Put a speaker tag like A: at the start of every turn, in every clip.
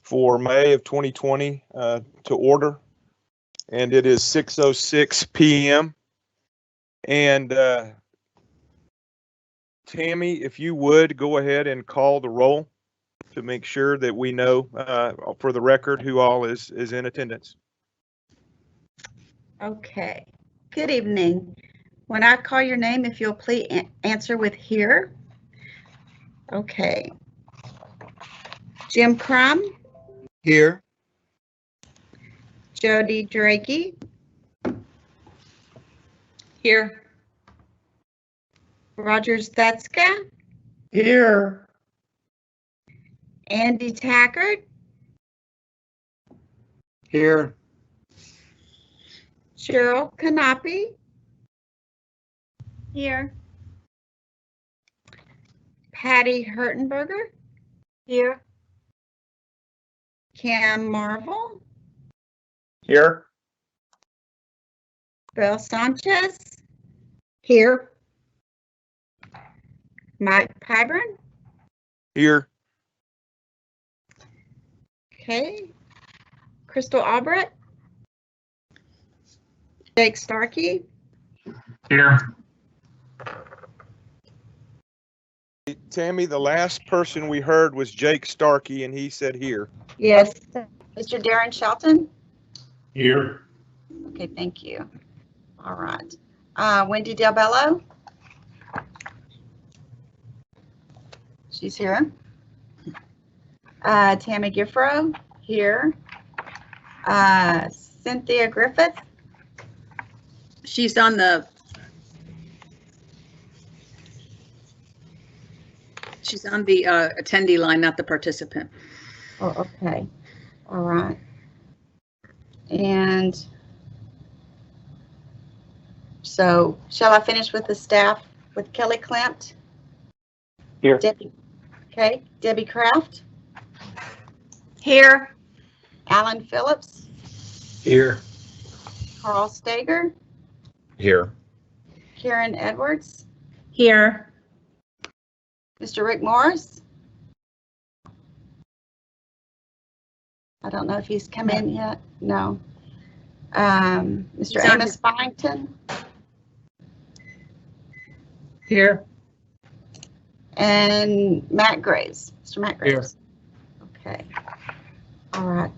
A: for May of 2020 to order, and it is 6:06 p.m. And Tammy, if you would go ahead and call the roll to make sure that we know for the record who all is in attendance.
B: Okay. Good evening. When I call your name, if you'll please answer with here. Okay. Jim Crum.
C: Here.
B: Jody Drakey.
D: Here.
B: Roger Stetska.
C: Here.
B: Andy Tackard.
C: Here.
B: Cheryl Kanapi. Here. Patty Hertenberger. Here. Cam Marvel.
C: Here.
B: Bill Sanchez. Here. Mike Pyburn.
A: Here.
B: Okay. Crystal Albrecht. Jake Starkey.
C: Here.
A: Tammy, the last person we heard was Jake Starkey, and he said here.
B: Yes. Mr. Darren Shelton.
C: Here.
B: Okay, thank you. All right. Wendy Del Bello. She's here. Tammy Giffro, here. Cynthia Griffith.
D: She's on the attendee line, not the participant.
B: Oh, okay. All right. And so shall I finish with the staff with Kelly Klimt?
C: Here.
B: Debbie. Okay. Debbie Kraft.
D: Here.
B: Alan Phillips.
C: Here.
B: Carl Stager.
C: Here.
B: Karen Edwards.
D: Here.
B: Mr. Rick Morris. I don't know if he's come in yet. No. Mr. Amos Byington.
D: Here.
B: And Matt Graves. Mr. Matt Graves. Okay. All right.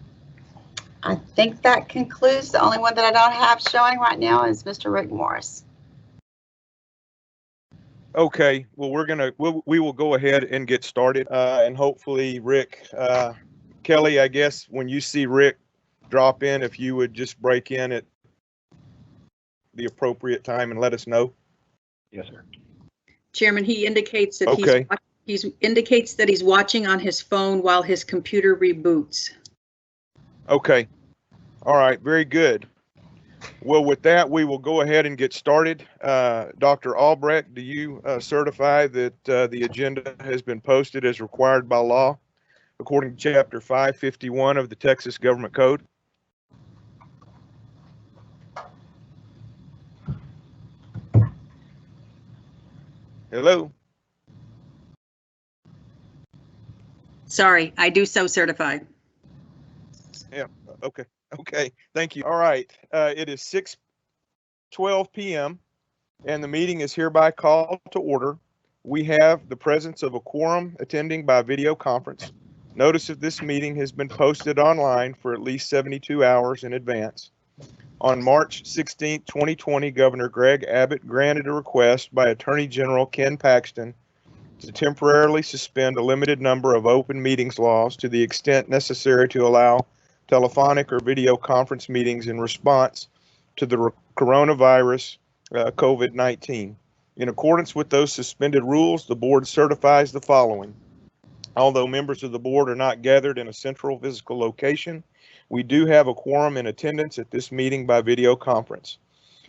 B: I think that concludes. The only one that I don't have showing right now is Mr. Rick Morris.
A: Okay, well, we will go ahead and get started, and hopefully Rick, Kelly, I guess when you see Rick drop in, if you would just break in at the appropriate time and let us know.
C: Yes, sir.
D: Chairman, he indicates that
A: Okay.
D: he's watching on his phone while his computer reboots.
A: Okay. All right. Very good. Well, with that, we will go ahead and get started. Dr. Albrecht, do you certify that the agenda has been posted as required by law according to Chapter 551 of the Texas Government Code? Hello?
D: Sorry, I do so certify.
A: Yeah. Okay. Okay. Thank you. All right. It is 6:12 p.m. and the meeting is hereby called to order. We have the presence of a quorum attending by video conference. Notice of this meeting has been posted online for at least 72 hours in advance. On March 16, 2020, Governor Greg Abbott granted a request by Attorney General Ken Paxton to temporarily suspend a limited number of open meetings laws to the extent necessary to allow telephonic or video conference meetings in response to the coronavirus COVID-19. In accordance with those suspended rules, the board certifies the following. Although members of the board are not gathered in a central physical location, we do have a quorum in attendance at this meeting by video conference.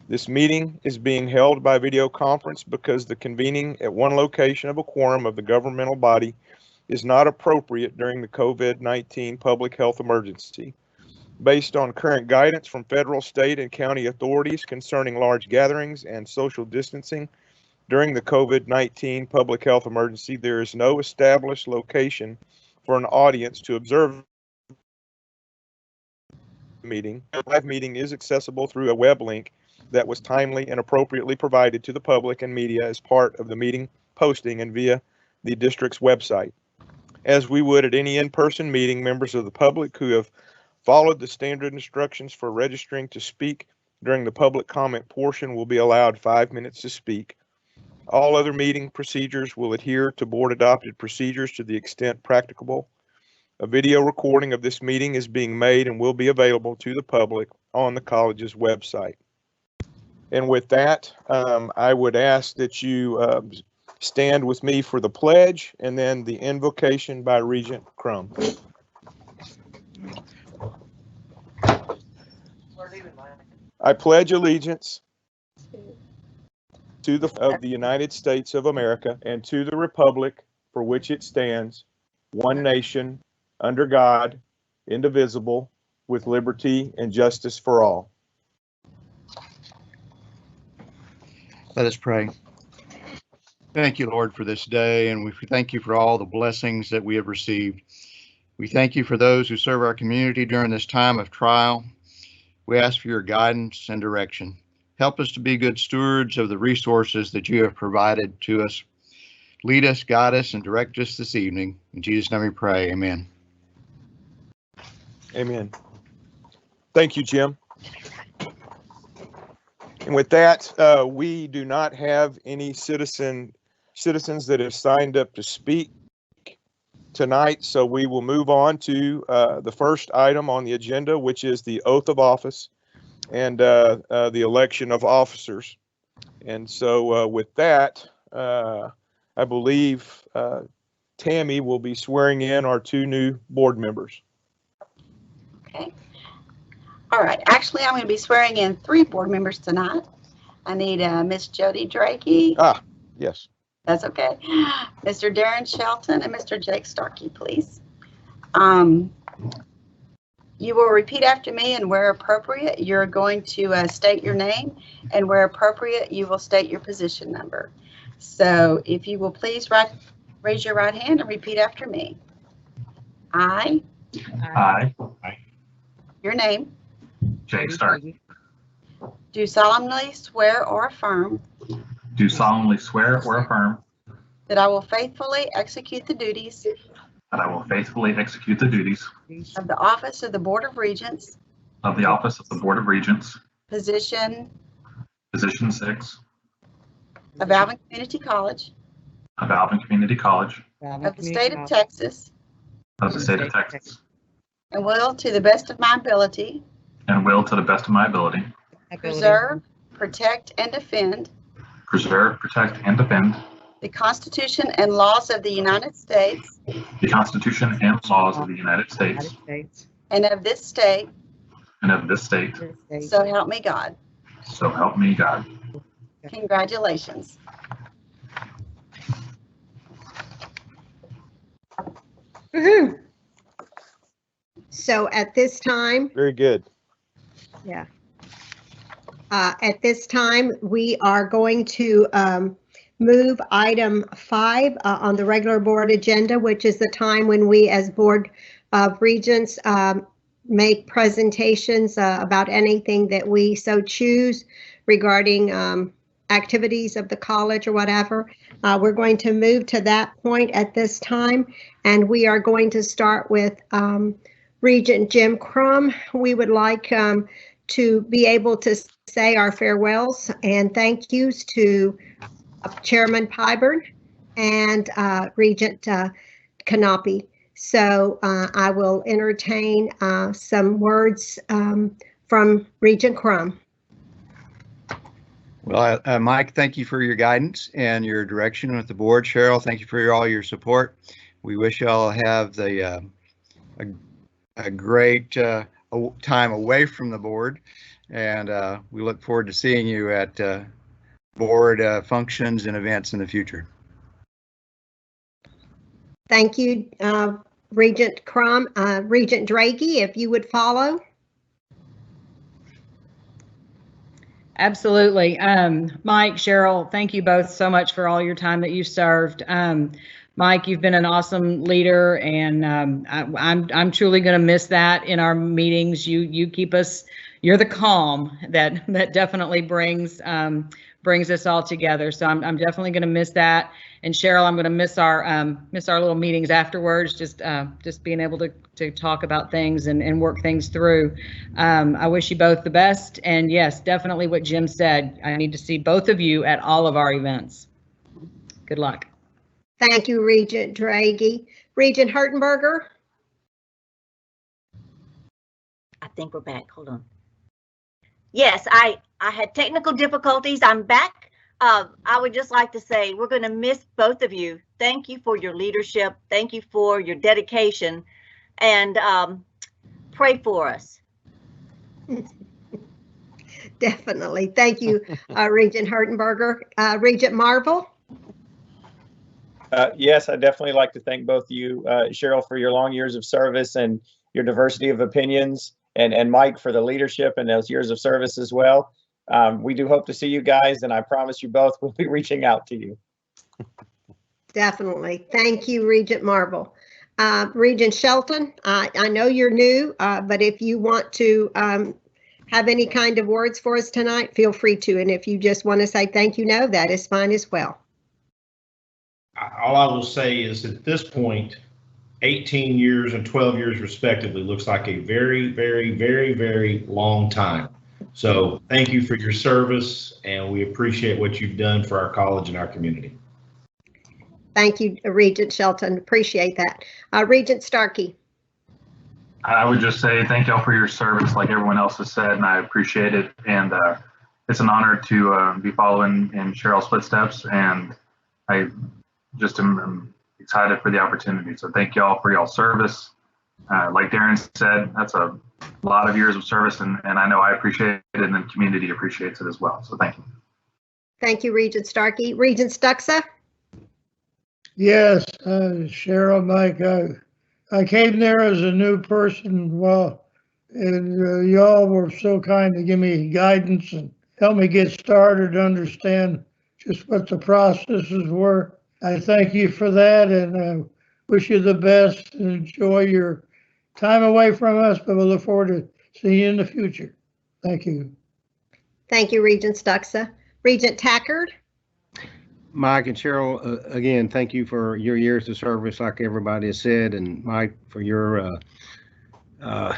A: This meeting is being held by video conference because the convening at one location of a quorum of the governmental body is not appropriate during the COVID-19 public health emergency. Based on current guidance from federal, state, and county authorities concerning large gatherings and social distancing during the COVID-19 public health emergency, there is no established location for an audience to observe meeting. The live meeting is accessible through a web link that was timely and appropriately provided to the public and media as part of the meeting posting and via the district's website. As we would at any in-person meeting, members of the public who have followed the standard instructions for registering to speak during the public comment portion will be allowed 5 minutes to speak. All other meeting procedures will adhere to board adopted procedures to the extent practicable. A video recording of this meeting is being made and will be available to the public on the college's website. And with that, I would ask that you stand with me for the pledge and then the invocation by Regent Crum. I pledge allegiance to the United States of America and to the republic for which it stands, one nation, under God, indivisible, with liberty and justice for all.
E: Let us pray. Thank you, Lord, for this day, and we thank you for all the blessings that we have received. We thank you for those who serve our community during this time of trial. We ask for your guidance and direction. Help us to be good stewards of the resources that you have provided to us. Lead us, guide us, and direct us this evening. In Jesus' name we pray. Amen.
A: Amen. Thank you, Jim. And with that, we do not have any citizens that have signed up to speak tonight, so we will move on to the first item on the agenda, which is the oath of office and the election of officers. And so with that, I believe Tammy will be swearing in our 2 new board members.
B: Okay. All right. Actually, I'm going to be swearing in 3 board members tonight. I need Miss Jody Drakey.
A: Ah, yes.
B: That's okay. Mr. Darren Shelton and Mr. Jake Starkey, please. You will repeat after me, and where appropriate, you're going to state your name, and where appropriate, you will state your position number. So if you will please raise your right hand and repeat after me. I, your name,
F: Jake Starkey,
B: do solemnly swear or affirm
F: do solemnly swear or affirm
B: that I will faithfully execute the duties
F: that I will faithfully execute the duties
B: of the office of the Board of Regents,
F: of the office of the Board of Regents,
B: position
F: Position 6
B: of Alvin Community College
F: of Alvin Community College
B: of the state of Texas,
F: of the state of Texas,
B: and will, to the best of my ability,
F: and will, to the best of my ability,
B: preserve, protect, and defend
F: preserve, protect, and defend
B: the Constitution and laws of the United States
F: the Constitution and laws of the United States
B: and of this state,
F: and of this state,
B: so help me God.
F: so help me God.
B: Congratulations.
G: Woohoo. So at this time,
A: Very good.
G: at this time, we are going to move item 5 on the regular board agenda, which is the time when we as Board of Regents make presentations about anything that we so choose regarding activities of the college or whatever. We're going to move to that point at this time, and we are going to start with Regent Jim Crum. We would like to be able to say our farewells and thank yous to Chairman Pyburn and Regent Canopy. So I will entertain some words from Regent Crum.
E: Well, Mike, thank you for your guidance and your direction with the board. Cheryl, thank you for all your support. We wish you all have a great time away from the board, and we look forward to seeing you at board functions and events in the future.
G: Thank you, Regent Crum. Regent Drakey, if you would follow.
D: Absolutely. Mike, Cheryl, thank you both so much for all your time that you served.
H: Mike, you've been an awesome leader, and I'm truly going to miss that in our meetings. You keep us. You're the calm that definitely brings us all together. So I'm definitely going to miss that. And Cheryl, I'm going to miss our little meetings afterwards. Just being able to talk about things and work things through. I wish you both the best. And yes, definitely what Jim said. I need to see both of you at all of our events. Good luck.
G: Thank you, Regent Draghi. Regent Hertenberger?
I: I think we're back. Hold on. Yes, I had technical difficulties. I'm back. I would just like to say we're going to miss both of you. Thank you for your leadership. Thank you for your dedication, and pray for us.
G: Definitely. Thank you, Regent Hertenberger. Regent Marvel?
C: Yes, I definitely like to thank both of you, Cheryl, for your long years of service and your diversity of opinions, and Mike for the leadership and those years of service as well. We do hope to see you guys, and I promise you both we'll be reaching out to you.
G: Definitely. Thank you, Regent Marvel. Regent Shelton, I know you're new, but if you want to have any kind of words for us tonight, feel free to. And if you just want to say thank you, no, that is fine as well.
J: All I will say is at this point, 18 years and 12 years respectively looks like a very, very, very, very long time. So thank you for your service, and we appreciate what you've done for our college and our community.
G: Thank you, Regent Shelton. Appreciate that. Regent Starkey.
F: I would just say thank y'all for your service, like everyone else has said, and I appreciate it. And it's an honor to be following in Cheryl's footsteps, and I just am excited for the opportunity. So thank y'all for y'all's service. Like Darren said, that's a lot of years of service, and I know I appreciate it, and the community appreciates it as well. So thank you.
G: Thank you, Regent Starkey. Regent Stuxa?
K: Yes, Cheryl, Mike, I came there as a new person, and y'all were so kind to give me guidance and help me get started to understand just what the processes were. I thank you for that, and wish you the best and enjoy your time away from us, but we'll look forward to seeing you in the future. Thank you.
G: Thank you, Regent Stuxa. Regent Tackard?
L: Mike and Cheryl, again, thank you for your years of service, like everybody has said, and Mike, for your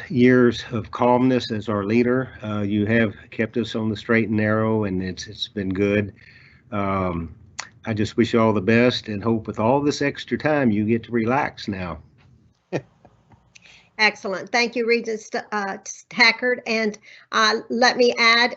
L: years of calmness as our leader. You have kept us on the straight and narrow, and it's been good. I just wish you all the best and hope with all this extra time you get to relax now.
G: Excellent. Thank you, Regent Tackard. And let me add,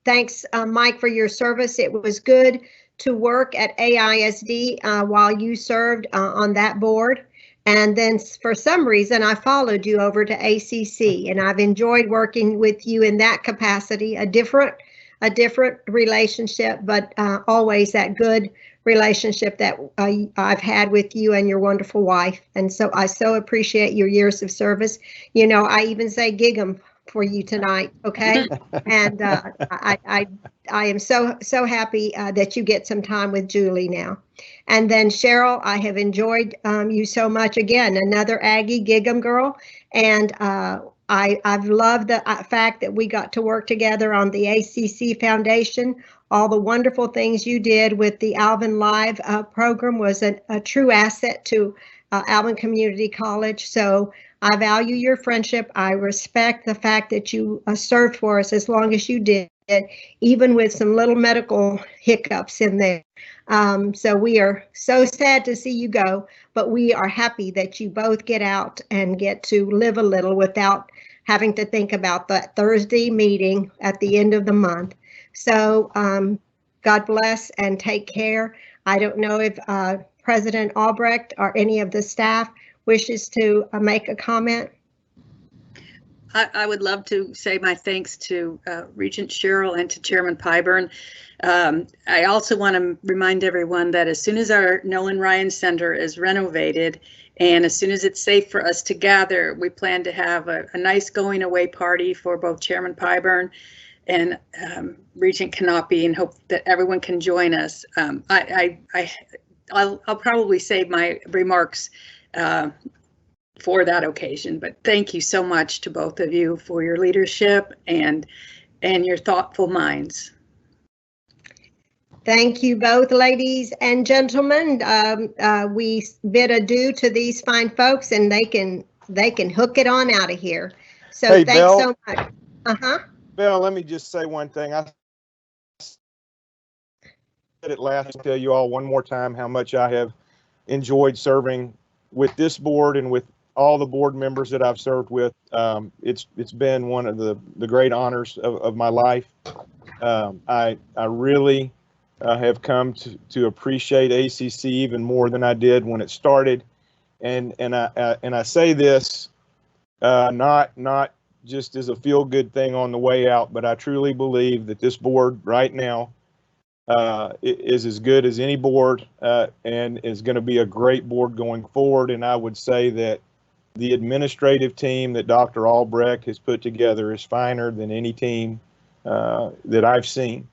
G: thanks, Mike, for your service. It was good to work at AISD while you served on that board. And then for some reason, I followed you over to ACC, and I've enjoyed working with you in that capacity, a different relationship, but always that good relationship that I've had with you and your wonderful wife. And so I so appreciate your years of service. You know, I even say gig 'em for you tonight, okay? And I am so happy that you get some time with Julie now. And then Cheryl, I have enjoyed you so much. Again, another Aggie gig 'em girl. And I've loved the fact that we got to work together on the ACC Foundation. All the wonderful things you did with the Alvin Live program was a true asset to Alvin Community College. So I value your friendship. I respect the fact that you served for us as long as you did, even with some little medical hiccups in there. So we are so sad to see you go, but we are happy that you both get out and get to live a little without having to think about that Thursday meeting at the end of the month. So God bless and take care. I don't know if President Albrecht or any of the staff wishes to make a comment.
D: I would love to say my thanks to Regent Cheryl and to Chairman Pyburn. I also want to remind everyone that as soon as our Nolan Ryan Center is renovated and as soon as it's safe for us to gather, we plan to have a nice going away party for both Chairman Pyburn and Regent Canopy, and hope that everyone can join us. I'll probably save my remarks for that occasion, but thank you so much to both of you for your leadership and your thoughtful minds.
G: Thank you both, ladies and gentlemen. We bid adieu to these fine folks, and they can hook it on out of here. So
A: Hey,
G: thanks
A: Belle.
G: so much.
A: Bill, let me just say one thing. I said it last. I'll tell you all one more time how much I have enjoyed serving with this board and with all the board members that I've served with. It's been one of the great honors of my life. I really have come to appreciate ACC even more than I did when it started, and I say this not just as a feel-good thing on the way out, but I truly believe that this board right now is as good as any board and is going to be a great board going forward. And I would say that the administrative team that Dr. Albrecht has put together is finer than any team that I've seen.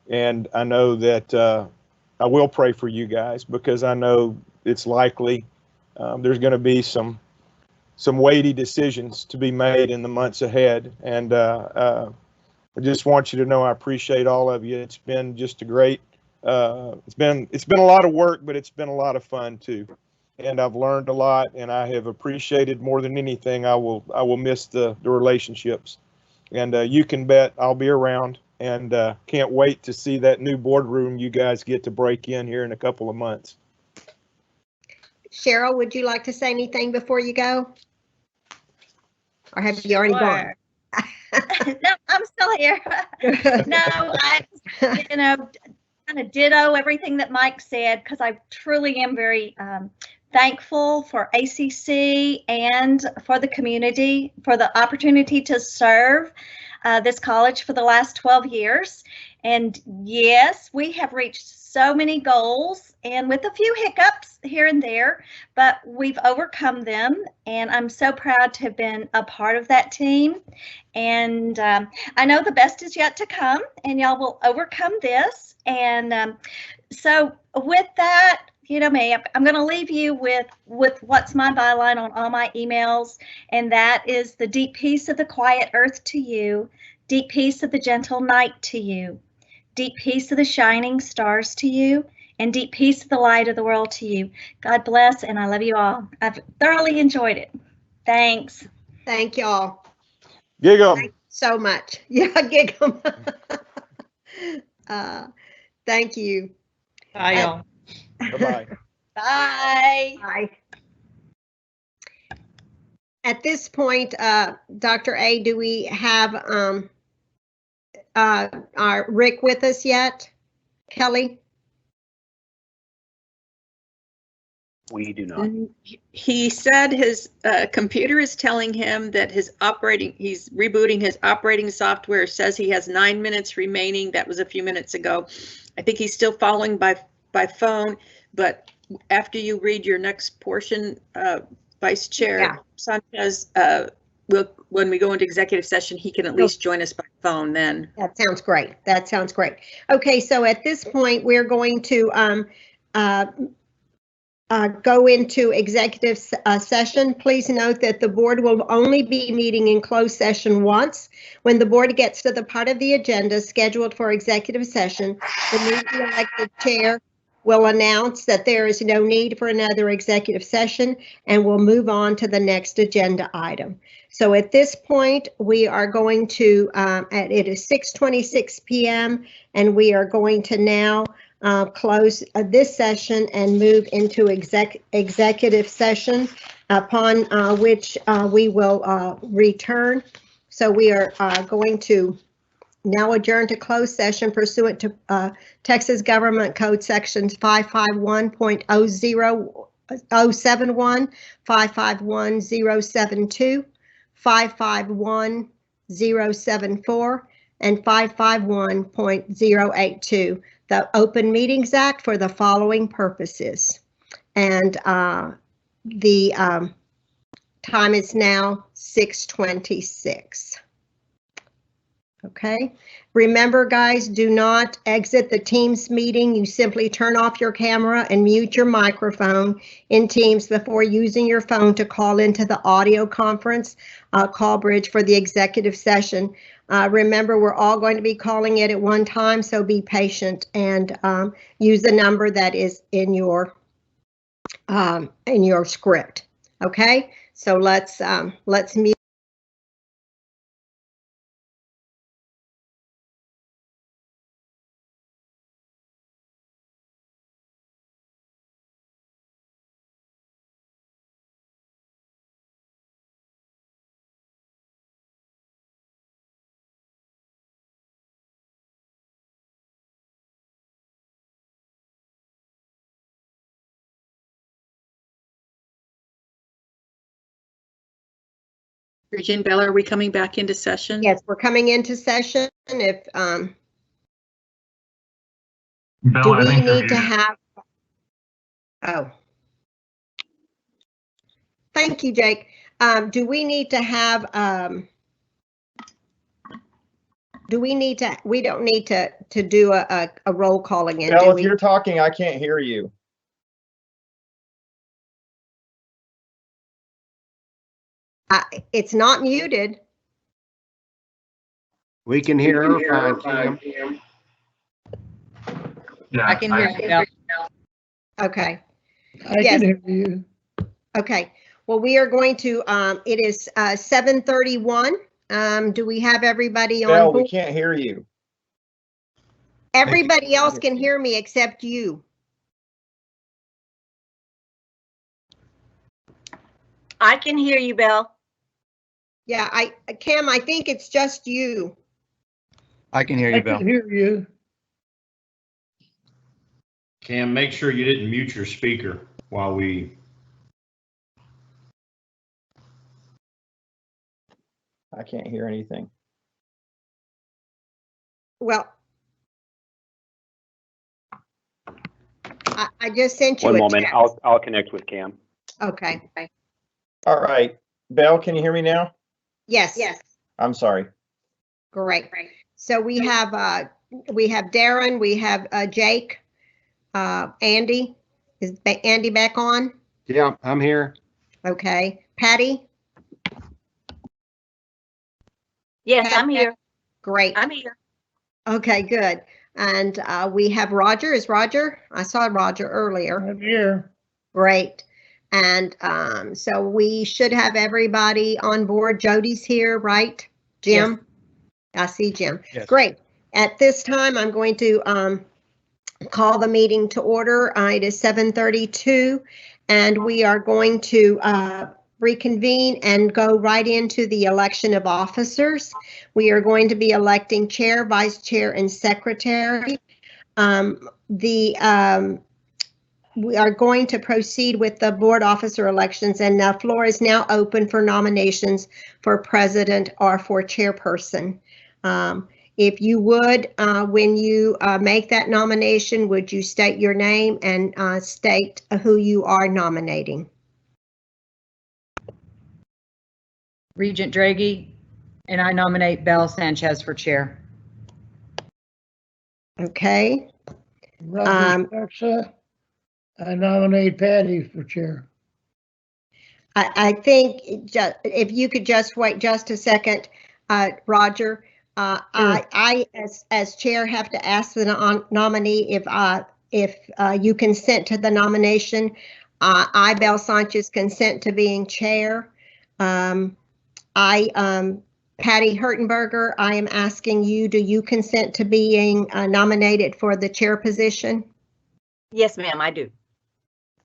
A: And I know that I will pray for you guys, because I know it's likely there's going to be some weighty decisions to be made in the months ahead. And I just want you to know I appreciate all of you. It's been just a great, it's been a lot of work, but it's been a lot of fun too. And I've learned a lot, and I have appreciated more than anything. I will miss the relationships. And you can bet I'll be around, and can't wait to see that new boardroom you guys get to break in here in a couple of months.
G: Cheryl, would you like to say anything before you go? Or have you already gone?
I: No, I'm still here. No, I, kind of ditto everything that Mike said, because I truly am very thankful for ACC and for the community for the opportunity to serve this college for the last 12 years. And yes, we have reached so many goals, and with a few hiccups here and there, but we've overcome them. And I'm so proud to have been a part of that team. And I know the best is yet to come, and y'all will overcome this. And so with that, you know me, I'm going to leave you with what's my byline on all my emails, and that is the deep peace of the quiet earth to you, deep peace of the gentle night to you, deep peace of the shining stars to you, and deep peace of the light of the world to you. God bless, and I love you all. I've thoroughly enjoyed it. Thanks.
G: Thank y'all.
A: Gig 'em.
G: Thank you so much. Yeah, gig 'em. Thank you.
H: Bye, y'all.
A: Bye-bye.
I: Bye.
G: Bye. At this point, Dr. A, do we have our Rick with us yet? Kelly?
M: We do not.
D: He said his computer is telling him that he's rebooting his operating software, says he has 9 minutes remaining. That was a few minutes ago. I think he's still following by phone, but after you read your next portion, Vice Chair Sanchez, when we go into executive session, he can at least join us by phone then.
G: That sounds great. That sounds great. Okay, so at this point, we're going to go into executive session. Please note that the board will only be meeting in closed session once. When the board gets to the part of the agenda scheduled for executive session, the newly elected chair will announce that there is no need for another executive session, and we'll move on to the next agenda item. So at this point, we are going to, it is 6:26 p.m. and we are going to now close this session and move into executive session, upon which we will return. So we are going to now adjourn to closed session pursuant to Texas Government Code Sections 551.071, 551.072, 551.074, and 551.082, the Open Meetings Act, for the following purposes. And the time is now 6:26. Okay. Remember, guys, do not exit the Teams meeting. You simply turn off your camera and mute your microphone in Teams before using your phone to call into the audio conference call bridge for the executive session. Remember, we're all going to be calling it at one time, so be patient and use the number that is in your script. Okay, so let's mute.
D: Regent Bell, are we coming back into session?
G: Yes, we're coming into session. If
F: Bella,
G: do
F: I
G: we
F: think you're
G: need to
F: muted.
G: have? Oh, thank you, Jake. Do we need to have? Do we need to? We don't need to do a roll call again,
C: Belle,
G: do
C: if
G: we?
C: you're talking, I can't hear you.
G: It's not muted.
L: We can hear her fine, Kim.
F: Yeah,
H: I can hear you now.
G: Okay.
K: I
G: Yes.
K: can hear you.
G: Okay. Well, we are going to. It is 7:31. Do we have everybody on
C: Belle,
G: board?
C: we can't hear you.
G: Everybody else can hear me except you.
I: I can hear you, Belle.
G: Yeah, Cam, I think it's just you.
E: I can hear
K: I
E: you, Bill.
K: can hear you.
J: Cam, make sure you didn't mute your speaker while we.
C: I can't hear anything.
G: Well, I just sent you
M: One
G: a
M: moment,
G: text.
M: I'll connect with Cam.
G: Okay.
C: All right. Belle, can you hear me now?
G: Yes. Yes.
C: I'm sorry.
G: Great. So we have Darren, we have Jake, Andy. Is Andy back on?
L: Yeah, I'm here.
G: Okay. Patty?
I: Yes, I'm here.
G: Great.
I: I'm here.
G: Okay, good. And we have Roger. Is Roger? I saw Roger earlier.
K: I'm here.
G: Great. And so we should have everybody on board. Jody's here, right? Jim? I see Jim.
E: Yes.
G: Great. At this time, I'm going to call the meeting to order. It is 7:32, and we are going to reconvene and go right into the election of officers. We are going to be electing chair, vice chair, and secretary. We are going to proceed with the board officer elections, and the floor is now open for nominations for president or for chairperson. If you would, when you make that nomination, would you state your name and state who you are nominating?
H: Regent Draghi, and I nominate Belle Sanchez for chair.
G: Okay.
K: Roger Sparks, I nominate Patty for chair.
G: I think if you could just wait just a second, Roger. I as chair have to ask the nominee if you consent to the nomination. I, Belle Sanchez, consent to being chair. Patty Hertenberger, I am asking you, do you consent to being nominated for the chair position?
I: Yes, ma'am, I do.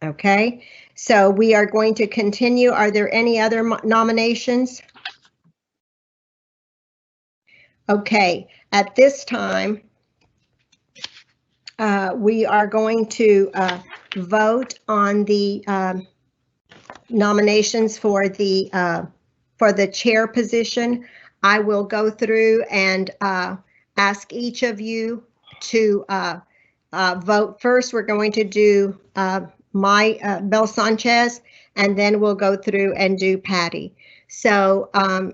G: Okay, so we are going to continue. Are there any other nominations? Okay, at this time, we are going to vote on the nominations for the chair position. I will go through and ask each of you to vote first. We're going to do Belle Sanchez, and then we'll go through and do Patty. So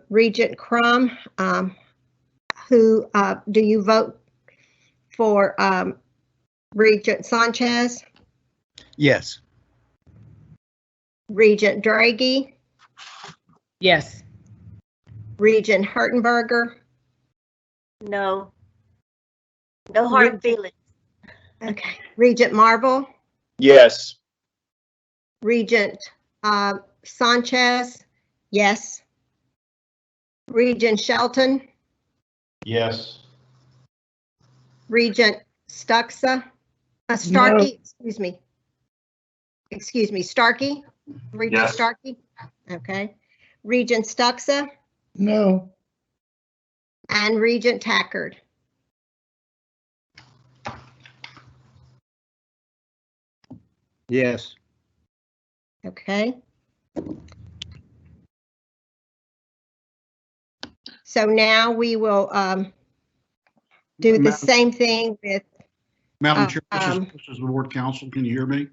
G: Regent Crum, who, do you vote for Regent Sanchez,
N: Yes.
G: Regent Draghi,
H: Yes.
G: Regent Hertenberger?
I: No. No hard feelings.
G: Okay. Regent Marble,
C: Yes.
G: Regent Sanchez? Yes. Regent Shelton,
J: Yes.
G: Regent Starkey, excuse me, Starkey? Regent
F: Yes.
G: Starkey? Okay. Regent Stuxa
K: No.
G: and Regent Tackard?
L: Yes.
G: Okay. So now we will do the
O: Madam-
G: same thing with,
O: Madam Chair, this is the Ward Council. Can you hear me?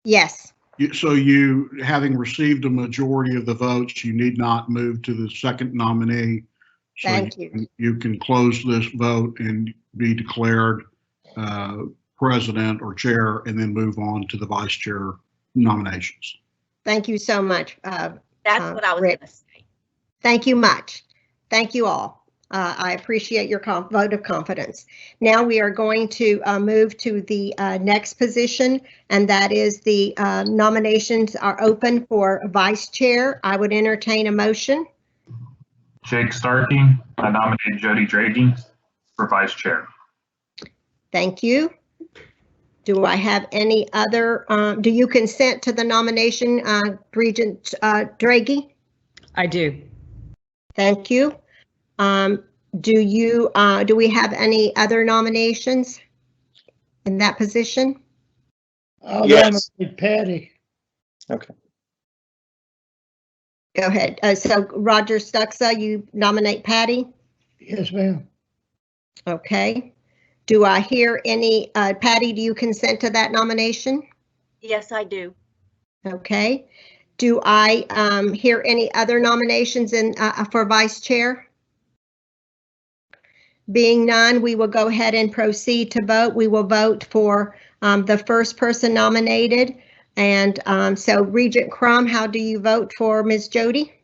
G: yes,
O: So you, having received a majority of the votes, you need not move to the second nominee. So
G: thank you.
O: You can close this vote and be declared president or chair, and then move on to the vice chair nominations.
G: Thank you so much.
I: That's what I was
G: Rick.
I: gonna say.
G: Thank you much. Thank you all. I appreciate your vote of confidence. Now we are going to move to the next position, and that is the nominations are open for vice chair. I would entertain a motion.
F: Jake Starkey, I nominate Jody Draghi for vice chair.
G: Thank you. Do I have any other, do you consent to the nomination, Regent Draghi?
H: I do.
G: Thank you. Do we have any other nominations in that position?
K: I'll
C: Yes.
K: nominate Patty.
C: Okay.
G: Go ahead. So Roger Stuxa, you nominate Patty?
K: Yes, ma'am.
G: Okay. Do I hear any, Patty, do you consent to that nomination?
I: Yes, I do.
G: Okay. Do I hear any other nominations for vice chair? Being none, we will go ahead and proceed to vote. We will vote for the first person nominated. And so Regent Crum, how do you vote for Ms. Jody?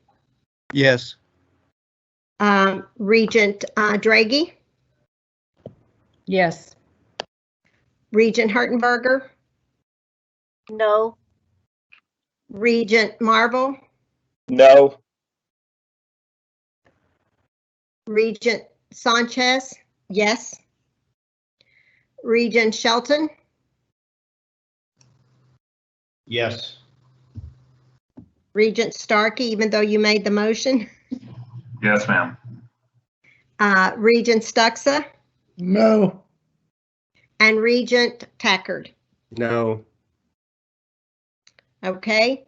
N: Yes.
G: Regent Draghi?
H: Yes.
G: Regent Hertenberger?
I: No.
G: Regent Marble?
C: No.
G: Regent Sanchez? Yes. Regent Shelton?
J: Yes.
G: Regent Starkey, even though you made the motion?
F: Yes, ma'am.
G: Regent Stuxa?
K: No.
G: And Regent Tackard?
L: No.
G: Okay,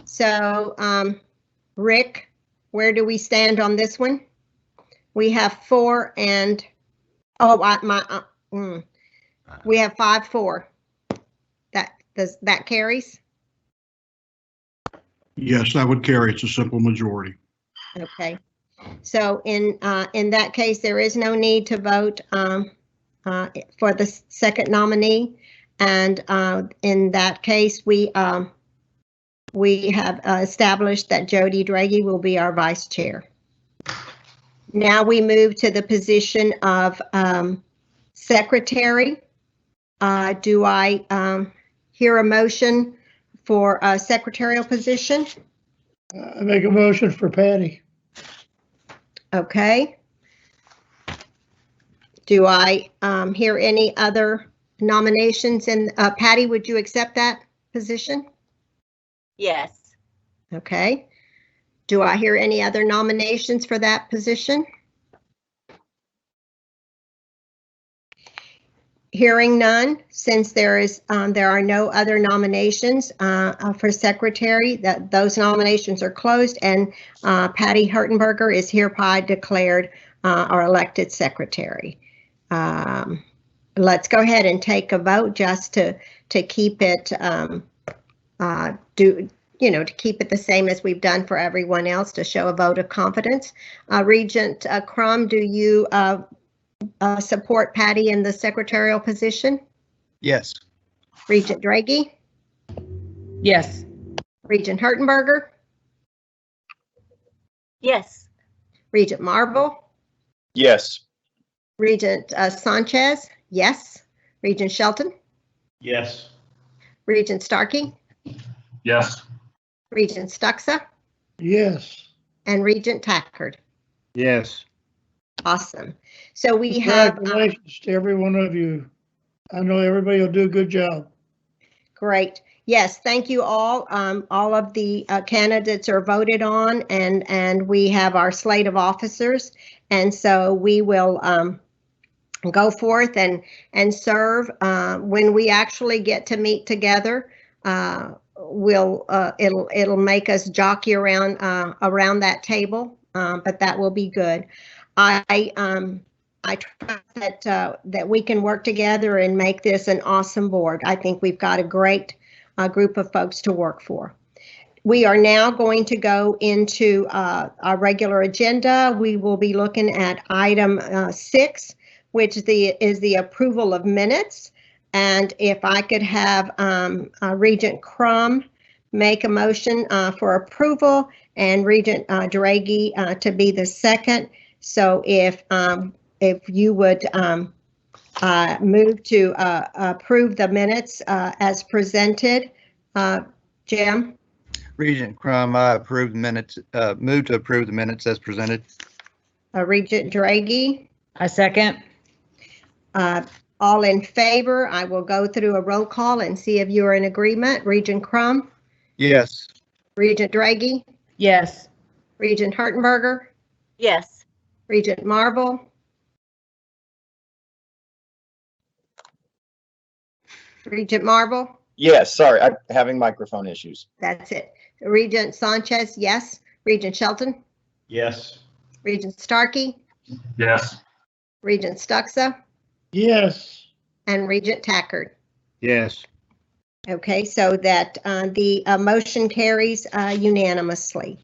G: so Rick, where do we stand on this one? We have 4 and, oh, we have 5-4. That carries?
O: Yes, that would carry. It's a simple majority.
G: Okay, so in that case, there is no need to vote for the second nominee. And in that case, we have established that Jody Draghi will be our vice chair. Now we move to the position of secretary. Do I hear a motion for a secretarial position?
K: I make a motion for Patty.
G: Okay. Do I hear any other nominations? And Patty, would you accept that position?
I: Yes.
G: Okay. Do I hear any other nominations for that position? Hearing none, since there are no other nominations for secretary, those nominations are closed, and Patty Hertenberger is hereby declared our elected secretary. Let's go ahead and take a vote just to keep it to keep it the same as we've done for everyone else, to show a vote of confidence. Regent Crum, do you support Patty in the secretarial position?
N: Yes.
G: Regent Draghi?
H: Yes.
G: Regent Hertenberger?
I: Yes.
G: Regent Marble?
C: Yes.
G: Regent Sanchez? Yes. Regent Shelton?
J: Yes.
G: Regent Starkey?
F: Yes.
G: Regent Stuxa?
K: Yes.
G: And Regent Tackard?
L: Yes.
G: Awesome. So we have,
K: Congratulations to every one of you. I know everybody will do a good job.
G: great. Yes, thank you all. All of the candidates are voted on, and we have our slate of officers. And so we will go forth and serve. When we actually get to meet together, it'll make us jockey around that table, but that will be good. I trust that we can work together and make this an awesome board. I think we've got a great group of folks to work for. We are now going to go into our regular agenda. We will be looking at item 6, which is the approval of minutes. And if I could have Regent Crum make a motion for approval, and Regent Draghi to be the second. So if you would move to approve the minutes as presented, Jim?
N: Regent Crum, I approve the minutes, move to approve the minutes as presented.
G: Regent Draghi?
H: I second.
G: All in favor? I will go through a roll call and see if you're in agreement. Regent Crum?
N: Yes.
G: Regent Draghi?
H: Yes.
G: Regent Hertenberger?
I: Yes.
G: Regent Marble? Regent Marble?
C: Yes, sorry, I'm having microphone issues.
G: That's it. Regent Sanchez, yes. Regent Shelton?
J: Yes.
G: Regent Starkey?
F: Yes.
G: Regent Stuxa?
K: Yes.
G: And Regent Tackard?
L: Yes.
G: Okay, so that the motion carries unanimously.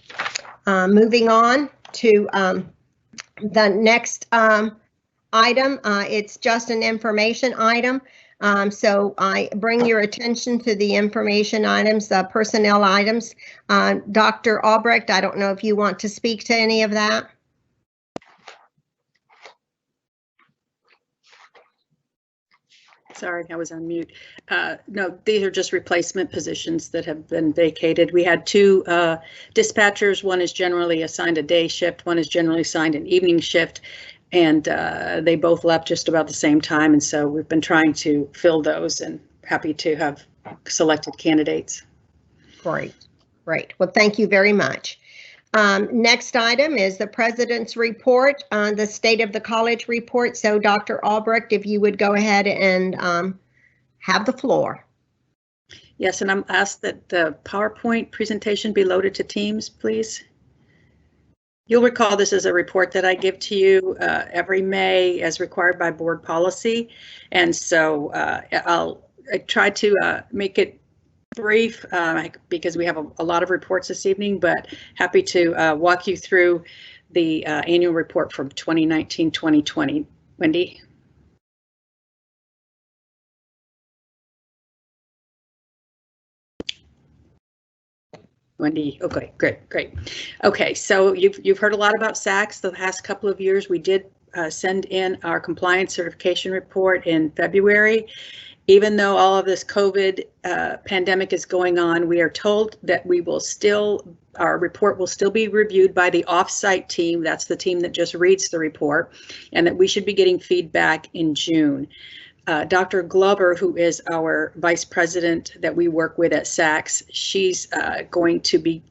G: Moving on to the next item, it's just an information item. So I bring your attention to the information items, personnel items. Dr. Albrecht, I don't know if you want to speak to any of that.
D: Sorry, I was on mute. No, these are just replacement positions that have been vacated. We had 2 dispatchers. One is generally assigned a day shift, one is generally assigned an evening shift, and they both left just about the same time. And so we've been trying to fill those, and happy to have selected candidates.
G: Great, great. Well, thank you very much. Next item is the president's report on the state of the college report. So Dr. Albrecht, if you would go ahead and have the floor.
D: Yes, and I'm asked that the PowerPoint presentation be loaded to Teams, please. You'll recall this is a report that I give to you every May as required by board policy. And so I try to make it brief because we have a lot of reports this evening, but happy to walk you through the annual report from 2019-2020. Wendy? Wendy, okay, great. Okay, so you've heard a lot about SACS the past couple of years. We did send in our compliance certification report in February. Even though all of this COVID pandemic is going on, we are told that our report will still be reviewed by the offsite team. That's the team that just reads the report, and that we should be getting feedback in June. Dr. Glover, who is our vice president that we work with at SACS, she's going to be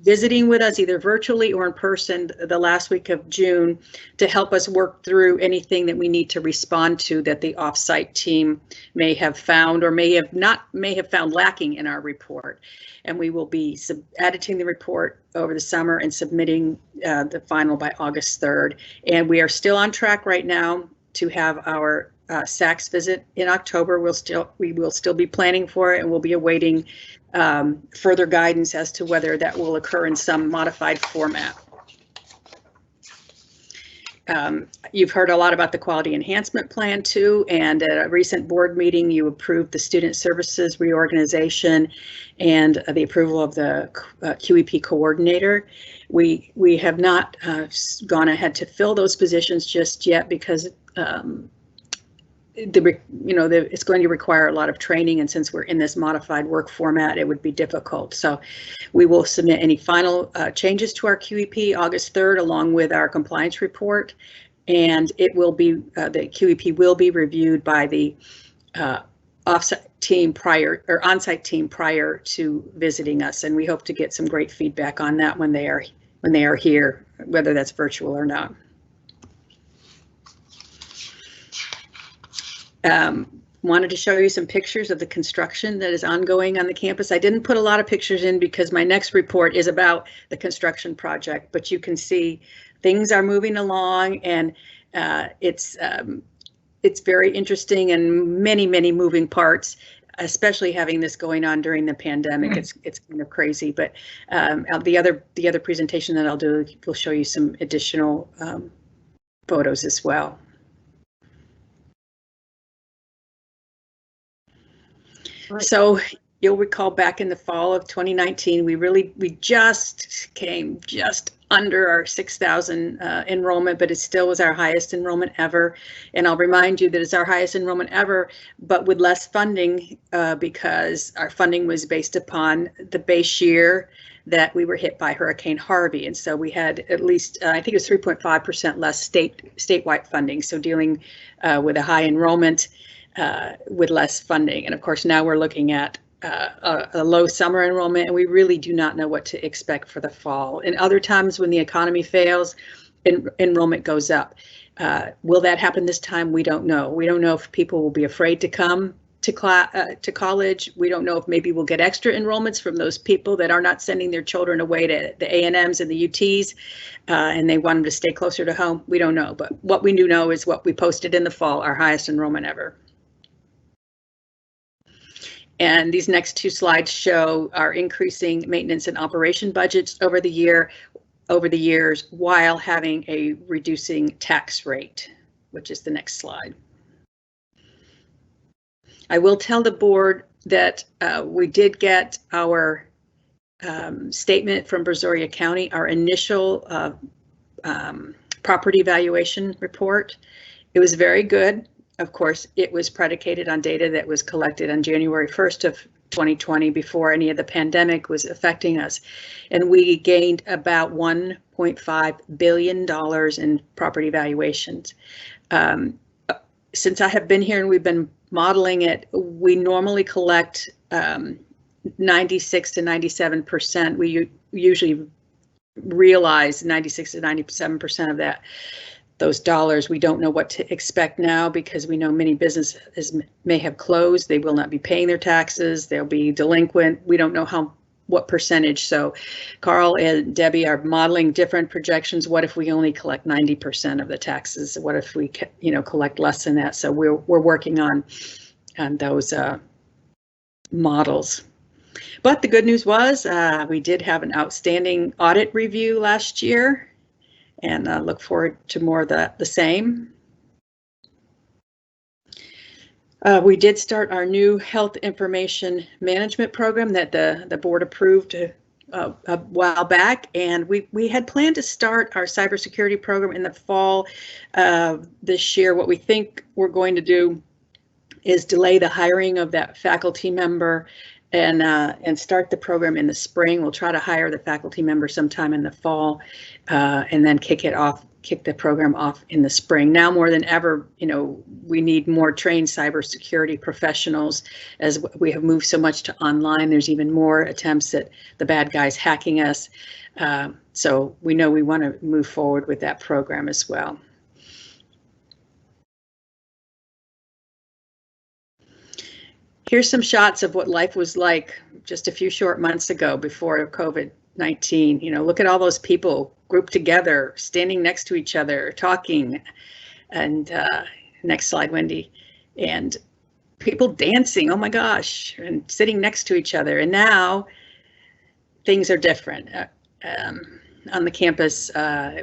D: visiting with us either virtually or in person the last week of June to help us work through anything that we need to respond to that the offsite team may have found or may have found lacking in our report. And we will be editing the report over the summer and submitting the final by August 3rd. And we are still on track right now to have our SACS visit in October. We will still be planning for it, and we'll be awaiting further guidance as to whether that will occur in some modified format. You've heard a lot about the quality enhancement plan too, and at a recent board meeting, you approved the student services reorganization and the approval of the QEP coordinator. We have not gone ahead to fill those positions just yet because it's going to require a lot of training, and since we're in this modified work format, it would be difficult. So we will submit any final changes to our QEP August 3rd, along with our compliance report, and it will be the QEP will be reviewed by the offsite team on-site team prior to visiting us, and we hope to get some great feedback on that when they are here, whether that's virtual or not. Wanted to show you some pictures of the construction that is ongoing on the campus. I didn't put a lot of pictures in because my next report is about the construction project, but you can see things are moving along, and it's very interesting and many moving parts, especially having this going on during the pandemic. It's kind of crazy, but the other presentation that I'll do will show you some additional photos as well. So you'll recall back in the fall of 2019, we just came under our 6,000 enrollment, but it still was our highest enrollment ever. And I'll remind you that it's our highest enrollment ever, but with less funding because our funding was based upon the base year that we were hit by Hurricane Harvey. And so we had at least, I think it was 3.5% less statewide funding. So dealing with a high enrollment with less funding. And of course, now we're looking at a low summer enrollment, and we really do not know what to expect for the fall. And other times when the economy fails, enrollment goes up. Will that happen this time? We don't know. We don't know if people will be afraid to come to college. We don't know if maybe we'll get extra enrollments from those people that are not sending their children away to the A&Ms and the UTs, and they want them to stay closer to home. We don't know. But what we do know is what we posted in the fall, our highest enrollment ever. And these next two slides show our increasing maintenance and operation budgets over the years while having a reducing tax rate, which is the next slide. I will tell the board that we did get our statement from Brazoria County, our initial property valuation report. It was very good. Of course, it was predicated on data that was collected on January 1st of 2020 before any of the pandemic was affecting us. And we gained about $1.5 billion in property valuations. Since I have been here and we've been modeling it, we normally collect 96 to 97%. We usually realize 96 to 97% of those dollars. We don't know what to expect now because we know many businesses may have closed. They will not be paying their taxes. They'll be delinquent. We don't know what percentage. So Carl and Debbie are modeling different projections. What if we only collect 90% of the taxes? What if we collect less than that? So we're working on those models. But the good news was we did have an outstanding audit review last year, and look forward to more of the same. We did start our new health information management program that the board approved a while back, and we had planned to start our cybersecurity program in the fall this year. What we think we're going to do is delay the hiring of that faculty member and start the program in the spring. We'll try to hire the faculty member sometime in the fall, and then kick the program off in the spring. Now more than ever, we need more trained cybersecurity professionals as we have moved so much to online. There's even more attempts at the bad guys hacking us. So we know we want to move forward with that program as well. Here's some shots of what life was like just a few short months ago before COVID-19. Look at all those people grouped together, standing next to each other, talking. And next slide, Wendy. And people dancing, oh my gosh, and sitting next to each other. And now things are different. On the campus,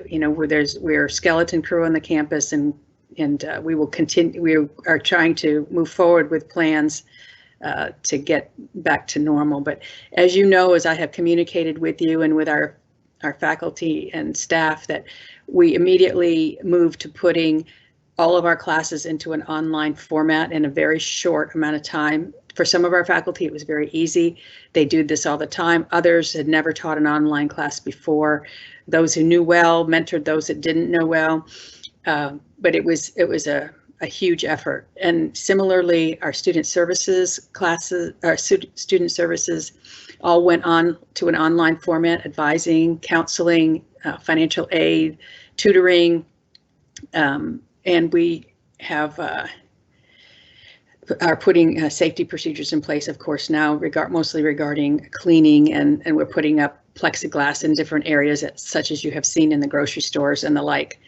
D: you know, we're skeleton crew on the campus, and we will continue. We are trying to move forward with plans to get back to normal. But as you know, as I have communicated with you and with our faculty and staff, that we immediately moved to putting all of our classes into an online format in a very short amount of time. For some of our faculty, it was very easy. They do this all the time. Others had never taught an online class before. Those who knew well mentored those that didn't know well. But it was a huge effort. And similarly, our student services classes, our student services all went on to an online format, advising, counseling, financial aid, tutoring, and we have are putting safety procedures in place, of course, now mostly regarding cleaning, and we're putting up plexiglass in different areas, such as you have seen in the grocery stores and the like.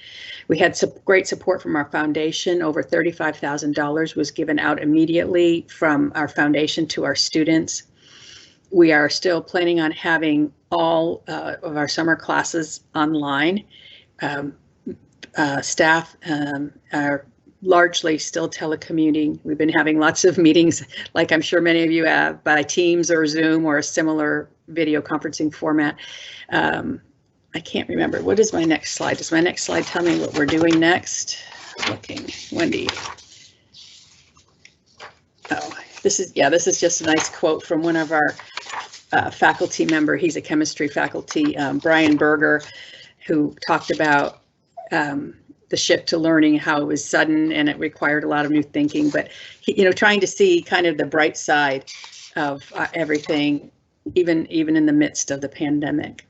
D: We had some great support from our foundation. Over $35,000 was given out immediately from our foundation to our students. We are still planning on having all of our summer classes online. Staff are largely still telecommuting. We've been having lots of meetings, like I'm sure many of you have, by Teams or Zoom or a similar video conferencing format. I can't remember. What is my next slide? Does my next slide tell me what we're doing next? Looking, Wendy. Oh, this is just a nice quote from one of our faculty member. He's a chemistry faculty, Brian Berger, who talked about the shift to learning, how it was sudden and it required a lot of new thinking, but you know, trying to see kind of the bright side of everything, even in the midst of the pandemic.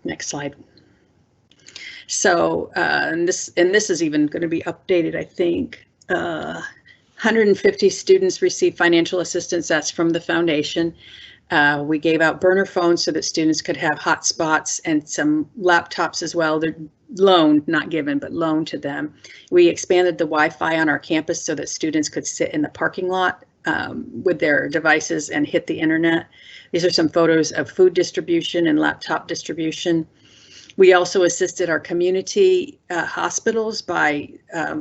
D: Next slide. So, and this is even going to be updated, I think. 150 students received financial assistance. That's from the foundation. We gave out burner phones so that students could have hotspots, and some laptops as well. They're loaned, not given, but loaned to them. We expanded the Wi-Fi on our campus so that students could sit in the parking lot with their devices and hit the internet. These are some photos of food distribution and laptop distribution. We also assisted our community hospitals by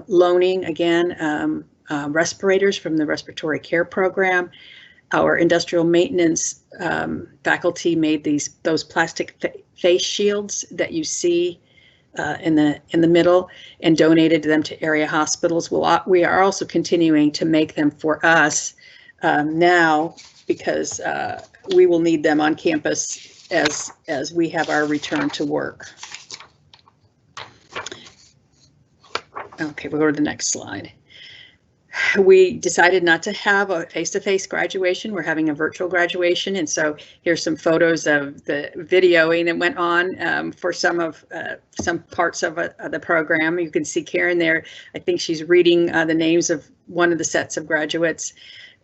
D: loaning, again, respirators from the respiratory care program. Our industrial maintenance faculty made those plastic face shields that you see in the middle, and donated them to area hospitals. We are also continuing to make them for us now, because we will need them on campus as we have our return to work. Okay, we'll go to the next slide. We decided not to have a face-to-face graduation. We're having a virtual graduation, and so here's some photos of the videoing that went on for some parts of the program. You can see Karen there. I think she's reading the names of one of the sets of graduates,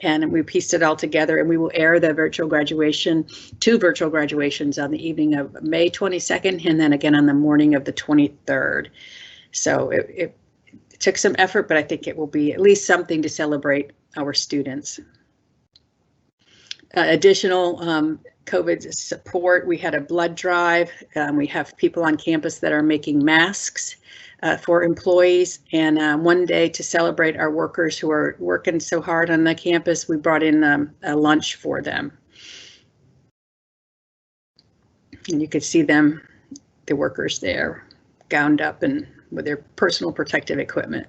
D: and we pieced it all together. And we will air the virtual graduation, 2 virtual graduations, on the evening of May 22nd, and then again on the morning of the 23rd. So it took some effort, but I think it will be at least something to celebrate our students. Additional COVID support, we had a blood drive. We have people on campus that are making masks for employees. And one day, to celebrate our workers who are working so hard on the campus, we brought in a lunch for them. And you could see them, the workers there, gowned up and with their personal protective equipment.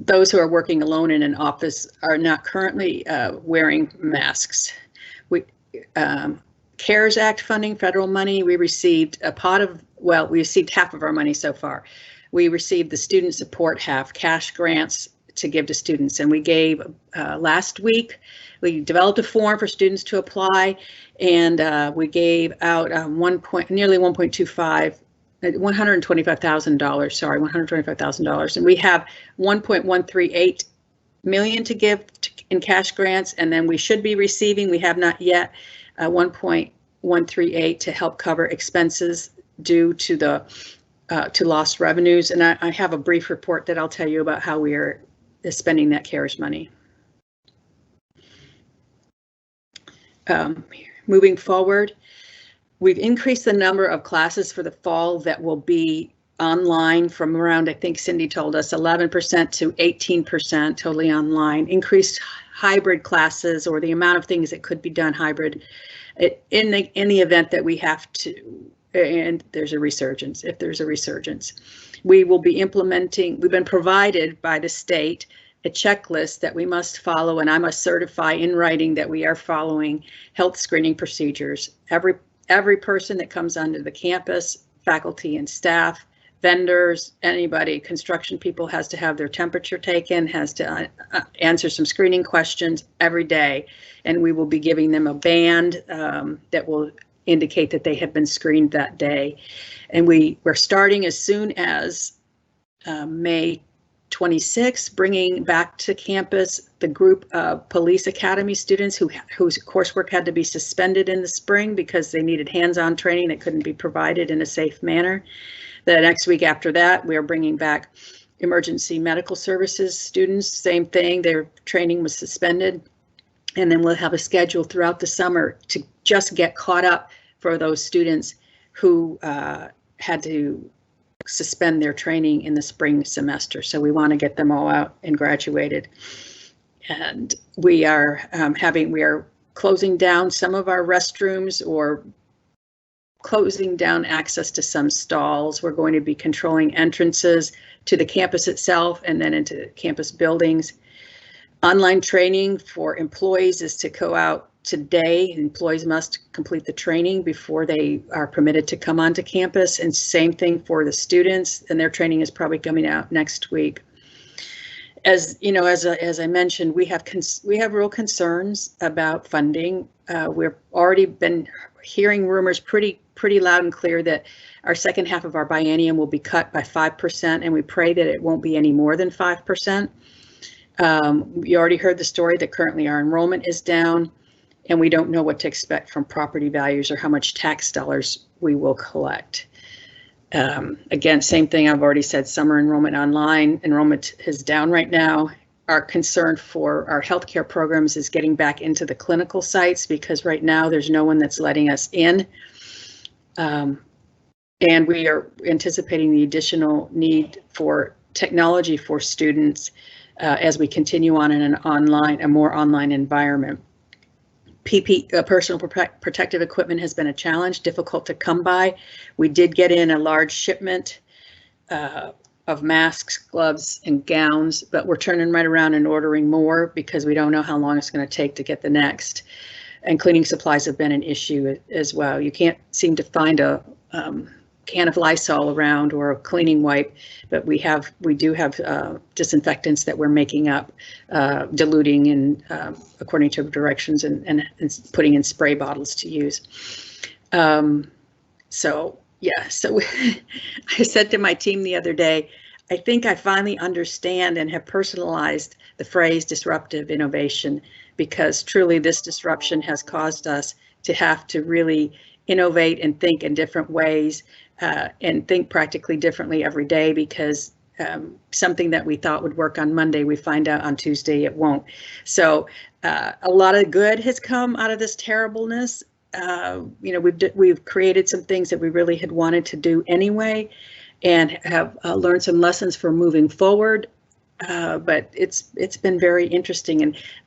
D: Those who are working alone in an office are not currently wearing masks. CARES Act funding, federal money, we received a pot of, well, we received half of our money so far. We received the student support half, cash grants to give to students, and we gave last week, we developed a form for students to apply, and we gave out nearly $125,000, and we have 1.138 million to give in cash grants, and then we should be receiving, we have not yet, 1.138 to help cover expenses due to the to lost revenues. And I have a brief report that I'll tell you about how we are spending that CARES money. Moving forward, we've increased the number of classes for the fall that will be online from around, I think Cindy told us, 11% to 18% totally online. Increased hybrid classes, or the amount of things that could be done hybrid in the event that we have to, and there's a resurgence. If there's a resurgence, we will be implementing, we've been provided by the state a checklist that we must follow, and I must certify in writing that we are following health screening procedures. Every person that comes onto the campus, faculty and staff, vendors, anybody, construction people, has to have their temperature taken, has to answer some screening questions every day, and we will be giving them a band that will indicate that they have been screened that day. And we're starting as soon as May 26, bringing back to campus the group of police academy students whose coursework had to be suspended in the spring because they needed hands-on training that couldn't be provided in a safe manner. The next week after that, we are bringing back emergency medical services students. Same thing, their training was suspended. And then we'll have a schedule throughout the summer to just get caught up for those students who had to suspend their training in the spring semester. So we want to get them all out and graduated. And we are we are closing down some of our restrooms, or closing down access to some stalls. We're going to be controlling entrances to the campus itself and then into campus buildings. Online training for employees is to go out today. Employees must complete the training before they are permitted to come onto campus, and same thing for the students, and their training is probably coming out next week. As you know, as I mentioned, we have real concerns about funding. We've already been hearing rumors pretty loud and clear that our second half of our biennium will be cut by 5%, and we pray that it won't be any more than 5%. You already heard the story that currently our enrollment is down, and we don't know what to expect from property values or how much tax dollars we will collect. Again, same thing I've already said, summer enrollment online. Enrollment is down right now. Our concern for our healthcare programs is getting back into the clinical sites, because right now there's no one that's letting us in. And we are anticipating the additional need for technology for students as we continue on in a more online environment. Personal protective equipment has been a challenge, difficult to come by. We did get in a large shipment of masks, gloves, and gowns, but we're turning right around and ordering more because we don't know how long it's going to take to get the next. And cleaning supplies have been an issue as well. You can't seem to find a can of Lysol around or a cleaning wipe, but we do have disinfectants that we're making up, diluting and according to directions, and putting in spray bottles to use. So I said to my team the other day, I think I finally understand and have personalized the phrase disruptive innovation, because truly this disruption has caused us to have to really innovate and think in different ways, and think practically differently every day, because something that we thought would work on Monday, we find out on Tuesday it won't. So a lot of good has come out of this terribleness. We've created some things that we really had wanted to do anyway, and have learned some lessons for moving forward. But it's been very interesting,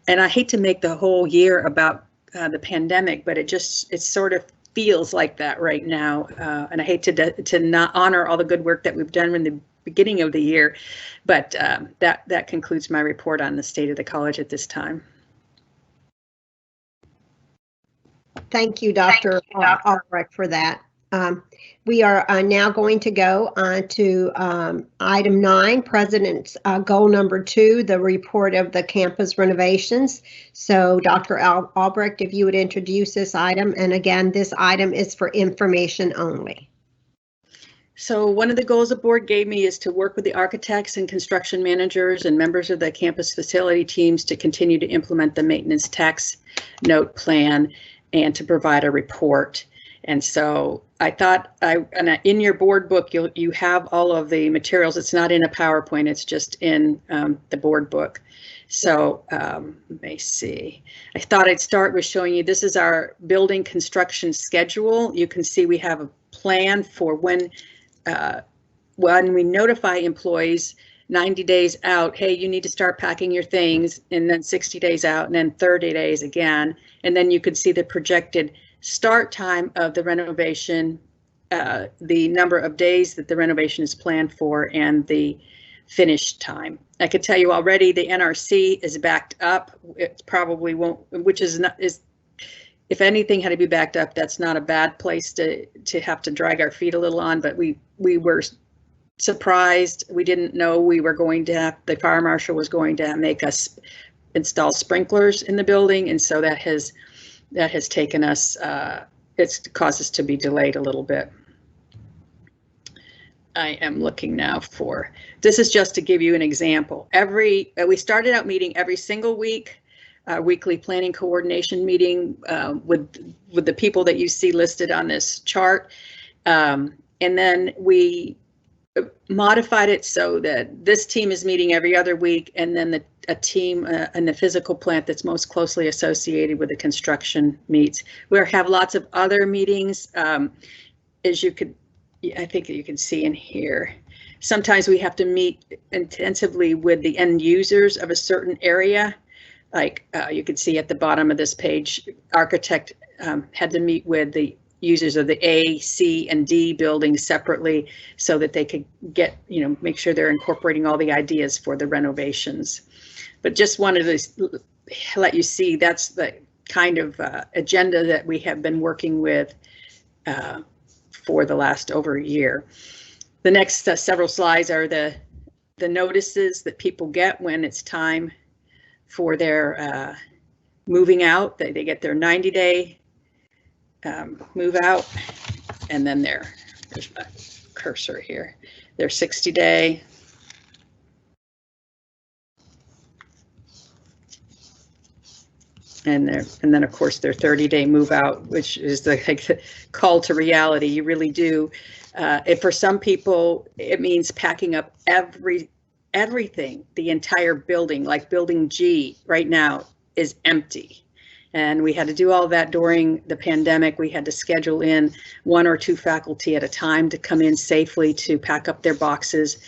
D: and I hate to make the whole year about the pandemic, but it sort of feels like that right now, and I hate to not honor all the good work that we've done in the beginning of the year, but that concludes my report on the state of the college at this time.
G: Thank you, Dr. Albrecht, for that. We are now going to go on to item 9, President's goal number 2, the report of the campus renovations. So Dr. Albrecht, if you would introduce this item, and again, this item is for information only.
D: So one of the goals the board gave me is to work with the architects and construction managers and members of the campus facility teams to continue to implement the maintenance tax note plan and to provide a report. And so I thought in your board book, you have all of the materials. It's not in a PowerPoint, it's just in the board book. So let me see. I thought I'd start with showing you, this is our building construction schedule. You can see we have a plan for when we notify employees 90 days out, hey, you need to start packing your things, and then 60 days out, and then 30 days again. And then you could see the projected start time of the renovation, the number of days that the renovation is planned for, and the finish time. I could tell you already the NRC is backed up. It probably won't, which is not, if anything had to be backed up, that's not a bad place to have to drag our feet a little on, but we were surprised. We didn't know we were going to have, the fire marshal was going to make us install sprinklers in the building, and so that has taken us, it's caused us to be delayed a little bit. I am looking now for, this is just to give you an example. We started out meeting every single week, weekly planning coordination meeting with the people that you see listed on this chart. And then we modified it so that this team is meeting every other week, and then a team in the physical plant that's most closely associated with the construction meets. We have lots of other meetings, as you could, I think you can see in here. Sometimes we have to meet intensively with the end users of a certain area. Like you can see at the bottom of this page, architect had to meet with the users of the A, C, and D buildings separately so that they could get, make sure they're incorporating all the ideas for the renovations. But just wanted to let you see that's the kind of agenda that we have been working with for the last over a year. The next several slides are the notices that people get when it's time for their moving out. They get their 90-day move out, and then there's my cursor here, their 60-day, and then of course their 30-day move out, which is the call to reality. You really do. For some people, it means packing up everything. The entire building, like building G right now, is empty. And we had to do all that during the pandemic. We had to schedule in 1 or 2 faculty at a time to come in safely to pack up their boxes.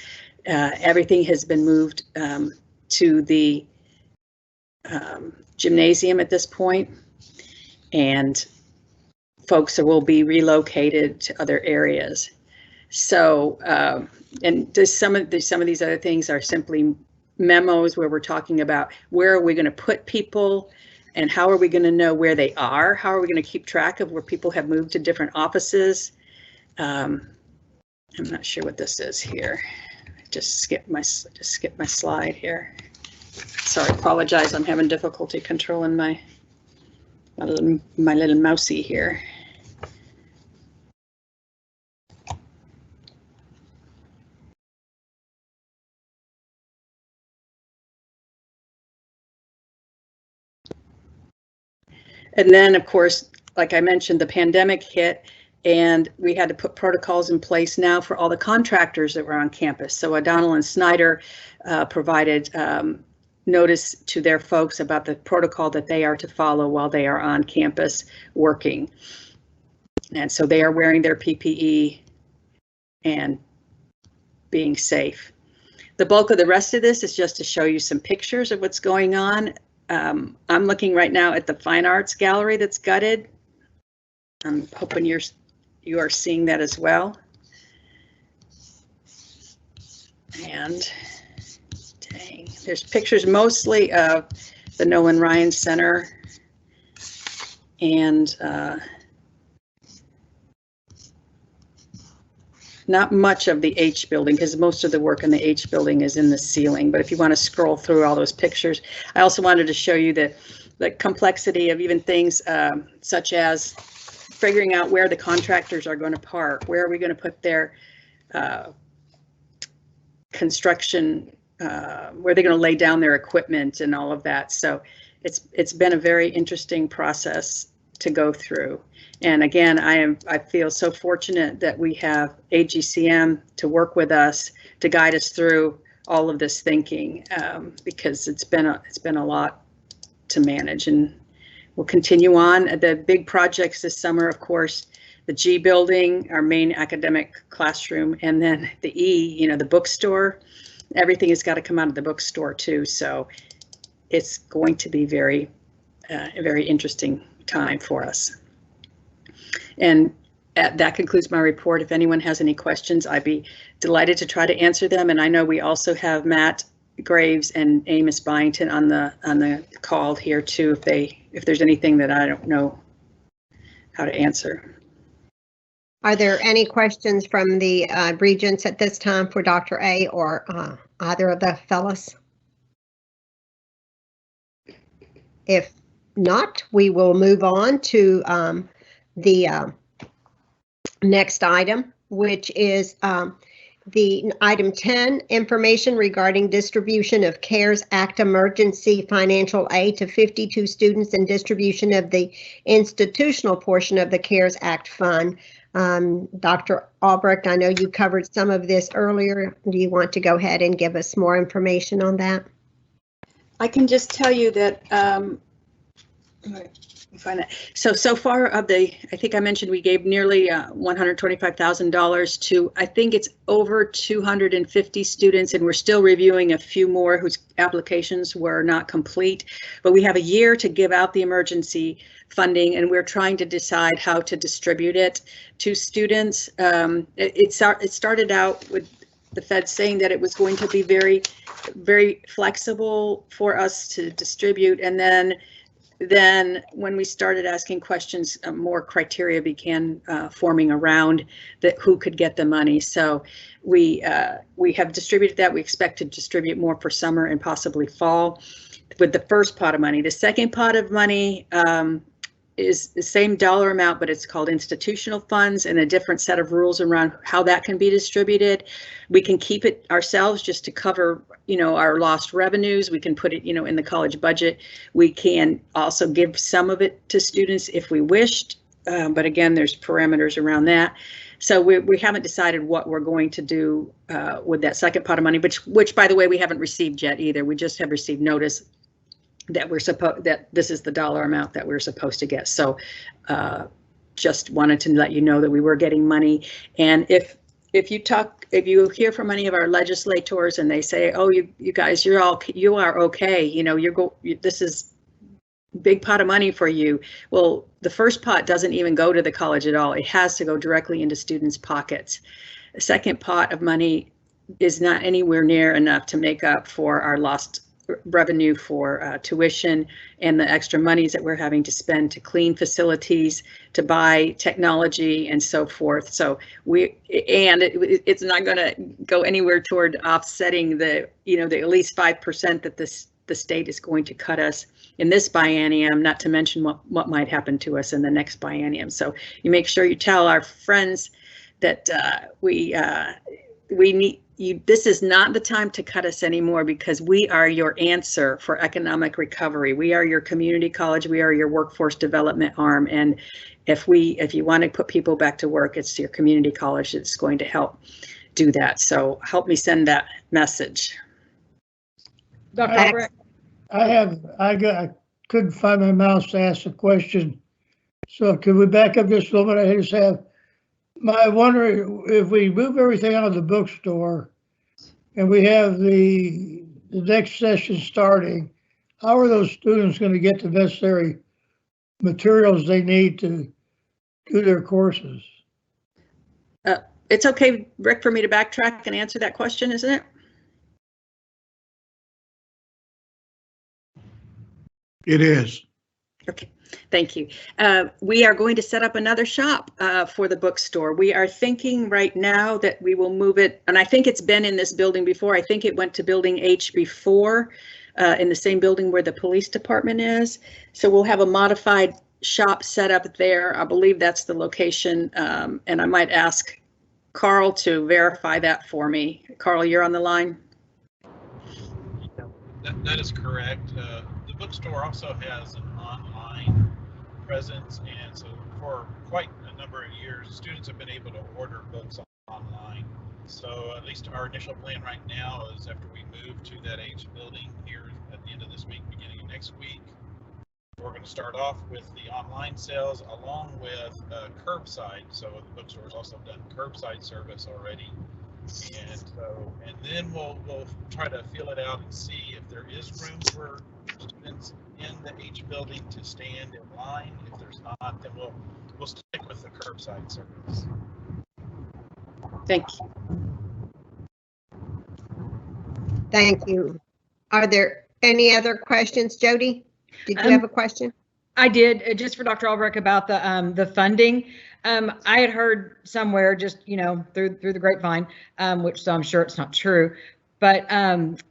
D: Everything has been moved to the gymnasium at this point, and folks will be relocated to other areas. So, and some of these other things are simply memos where we're talking about where are we going to put people, and how are we going to know where they are? How are we going to keep track of where people have moved to different offices? I'm not sure what this is here. Just skip my slide here. Sorry, apologize. I'm having difficulty controlling my little mousey here. And then, of course, like I mentioned, the pandemic hit, and we had to put protocols in place now for all the contractors that were on campus. So O'Donnell and Snyder provided notice to their folks about the protocol that they are to follow while they are on campus working. And so they are wearing their PPE and being safe. The bulk of the rest of this is just to show you some pictures of what's going on. I'm looking right now at the Fine Arts Gallery that's gutted. I'm hoping you are seeing that as well. And dang, there's pictures mostly of the Nolan Ryan Center and not much of the H building, because most of the work in the H building is in the ceiling. But if you want to scroll through all those pictures, I also wanted to show you the complexity of even things such as figuring out where the contractors are going to park, where are we going to put their construction, where they're going to lay down their equipment and all of that. So it's been a very interesting process to go through. And again, I feel so fortunate that we have AGCM to work with us to guide us through all of this thinking, because it's been a lot to manage, and we'll continue on. The big projects this summer, of course, the G building, our main academic classroom, and then the E, the bookstore. Everything has got to come out of the bookstore too. So it's going to be a very interesting time for us. And that concludes my report. If anyone has any questions, I'd be delighted to try to answer them. And I know we also have Matt Graves and Amos Byington on the call here too, if there's anything that I don't know how to answer.
G: Are there any questions from the Regents at this time for Dr. A or either of the fellows? If not, we will move on to the next item, which is the item 10, information regarding distribution of CARES Act emergency financial aid to 52 students and distribution of the institutional portion of the CARES Act fund. Dr. Albrecht, I know you covered some of this earlier. Do you want to go ahead and give us more information on that?
D: I can just tell you that so far of the, I think I mentioned we gave nearly $125,000 to, I think it's over 250 students, and we're still reviewing a few more whose applications were not complete, but we have a year to give out the emergency funding, and we're trying to decide how to distribute it to students. It started out with the Fed saying that it was going to be very, very flexible for us to distribute, and then when we started asking questions, more criteria began forming around who could get the money. So we have distributed that. We expect to distribute more for summer and possibly fall with the first pot of money. The second pot of money is the same dollar amount, but it's called institutional funds, and a different set of rules around how that can be distributed. We can keep it ourselves just to cover, our lost revenues. We can put it, in the college budget. We can also give some of it to students if we wished, but again, there's parameters around that. So we haven't decided what we're going to do with that second pot of money, which by the way, we haven't received yet either. We just have received notice that that this is the dollar amount that we're supposed to get. So just wanted to let you know that we were getting money. And if you hear from any of our legislators and they say, oh, you guys, you are okay, this is big pot of money for you. Well, the first pot doesn't even go to the college at all. It has to go directly into students' pockets. The second pot of money is not anywhere near enough to make up for our lost revenue for tuition and the extra monies that we're having to spend to clean facilities, to buy technology and so forth. So it's not going to go anywhere toward offsetting the at least 5% that the state is going to cut us in this biennium, not to mention what might happen to us in the next biennium. So you make sure you tell our friends that we need. This is not the time to cut us anymore, because we are your answer for economic recovery. We are your community college. We are your workforce development arm. And if you want to put people back to work, it's your community college that's going to help do that. So help me send that message. Dr. Albrecht?
K: I couldn't find my mouse to ask a question. So could we back up just a little bit? I just have my wondering, if we move everything out of the bookstore and we have the next session starting, how are those students going to get the necessary materials they need to do their courses?
D: It's okay, Rick, for me to backtrack and answer that question, isn't it?
O: It is.
D: Okay, thank you. We are going to set up another shop for the bookstore. We are thinking right now that we will move it, and I think it's been in this building before. I think it went to building H before, in the same building where the police department is. So we'll have a modified shop set up there. I believe that's the location, and I might ask Carl to verify that for me. Carl, you're on the line.
P: That is correct. The bookstore also has an online presence, and so for quite a number of years, students have been able to order books online. So at least our initial plan right now is after we move to that H building here at the end of this week, beginning of next week, we're going to start off with the online sales along with curbside. So the bookstore's also done curbside service already. And then we'll try to feel it out and see if there is room for students in the H building to stand in line. If there's not, then we'll stick with the curbside service.
D: Thank you.
G: Thank you. Are there any other questions? Jody, did you have a question?
H: I did, just for Dr. Albrecht about the funding. I had heard somewhere, just through the grapevine, which so I'm sure it's not true, but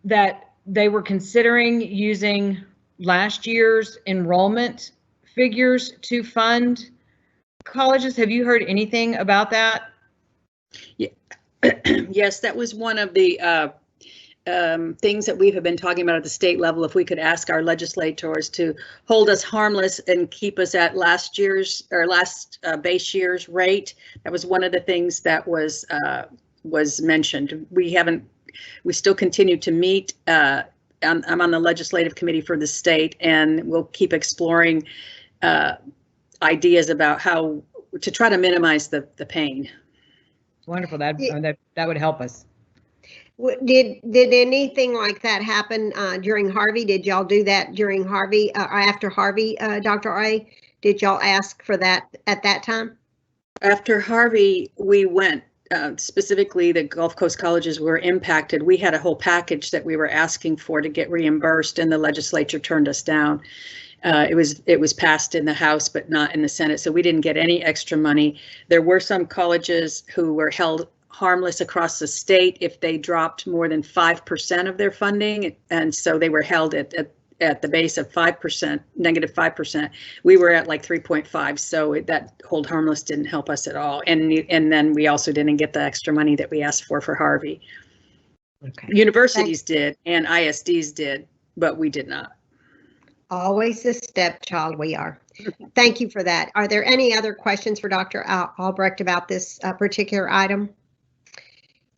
H: that they were considering using last year's enrollment figures to fund colleges. Have you heard anything about that?
D: Yeah. Yes, that was one of the things that we have been talking about at the state level. If we could ask our legislators to hold us harmless and keep us at last base year's rate, that was one of the things that was mentioned. We still continue to meet. I'm on the legislative committee for the state, and we'll keep exploring ideas about how to try to minimize the pain.
H: Wonderful. That would help us.
G: Did anything like that happen during Harvey? Did y'all do that during Harvey or after Harvey, Dr. A? Did y'all ask for that at that time?
D: After Harvey, we went, specifically the Gulf Coast colleges were impacted. We had a whole package that we were asking for to get reimbursed, and the legislature turned us down. It was passed in the House, but not in the Senate, so we didn't get any extra money. There were some colleges who were held harmless across the state if they dropped more than 5% of their funding, and so they were held at the base of 5%, -5%. We were at like 3.5, so that hold harmless didn't help us at all. And then we also didn't get the extra money that we asked for Harvey. Okay. Universities did and ISDs did, but we did not.
G: Always a stepchild we are. Thank you for that. Are there any other questions for Dr. Albrecht about this particular item?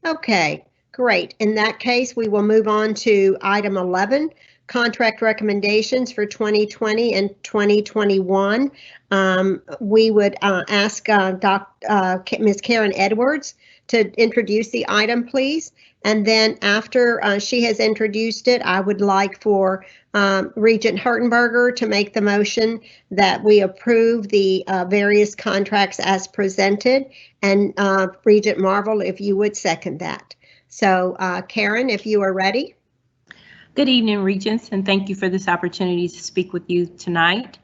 G: Okay, great. In that case, we will move on to item 11, contract recommendations for 2020 and 2021. We would ask Ms. Karen Edwards to introduce the item, please. And then after she has introduced it, I would like for Regent Hertenberger to make the motion that we approve the various contracts as presented, and Regent Marvel, if you would second that. So Karen, if you are ready.
Q: Good evening, Regents, and thank you for this opportunity to speak with you tonight.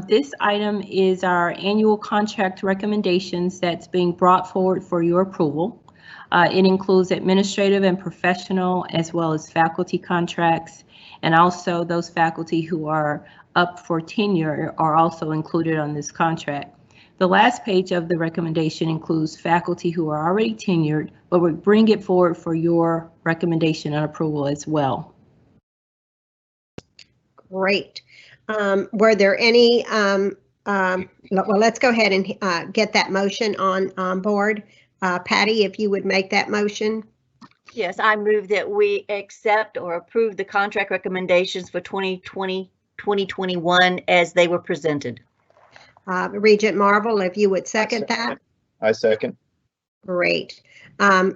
Q: This item is our annual contract recommendations that's being brought forward for your approval. It includes administrative and professional, as well as faculty contracts, and also those faculty who are up for tenure are also included on this contract. The last page of the recommendation includes faculty who are already tenured, but we bring it forward for your recommendation and approval as well.
G: Great. Were there any, well, let's go ahead and get that motion on board. Patty, if you would make that motion.
I: Yes, I move that we accept or approve the contract recommendations for 2020, 2021 as they were presented.
G: Regent Marvel, if you would second that.
C: I second.
G: Great.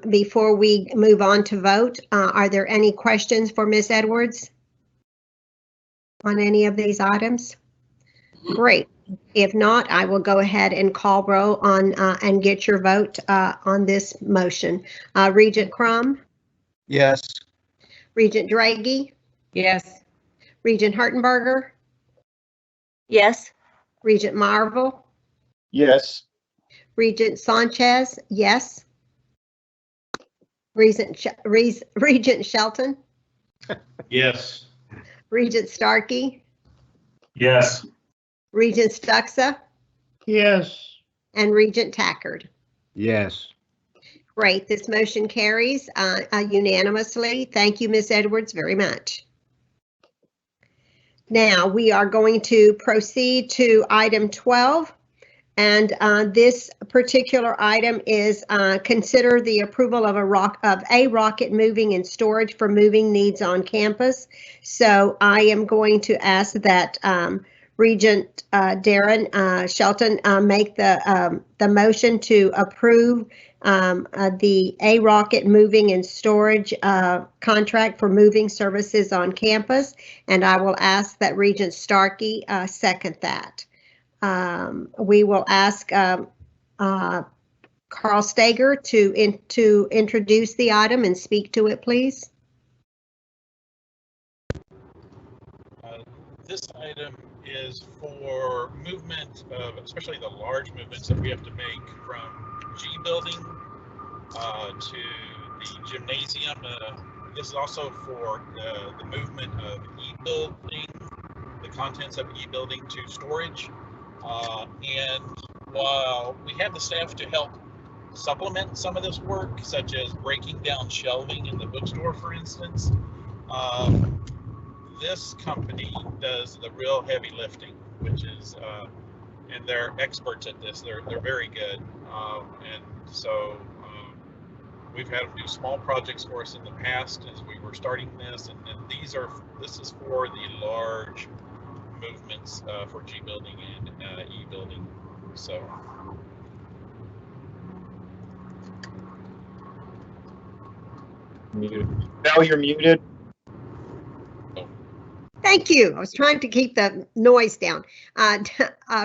G: Before we move on to vote, are there any questions for Ms. Edwards on any of these items? Great. If not, I will go ahead and call roll on and get your vote on this motion. Regent Crum?
N: Yes.
G: Regent Draghi?
H: Yes.
G: Regent Hertenberger?
I: Yes.
G: Regent Marvel?
C: Yes.
G: Regent Sanchez? Yes. Regent Shelton?
J: Yes.
G: Regent Starkey?
F: Yes.
G: Regent Stuxa?
K: Yes.
G: And Regent Tackard?
L: Yes.
G: Great. This motion carries unanimously. Thank you, Ms. Edwards, very much. Now we are going to proceed to item 12. And this particular item is consider the approval of a rocket moving and storage for moving needs on campus. So I am going to ask that Regent Darren Shelton make the motion to approve the rocket moving and storage contract for moving services on campus. And I will ask that Regent Starkey second that. We will ask Carl Stager to introduce the item and speak to it, please.
P: This item is for movement of, especially the large movements that we have to make from G building to the gymnasium. This is also for the movement of E building, the contents of E building to storage. And while we have the staff to help supplement some of this work, such as breaking down shelving in the bookstore, for instance, this company does the real heavy lifting, which is, and they're experts at this. They're very good, and so we've had them do small projects for us in the past as we were starting this, and this is for the large movements for G building and E building. So
C: Muted. Bell, you're muted.
G: Thank you. I was trying to keep the noise down.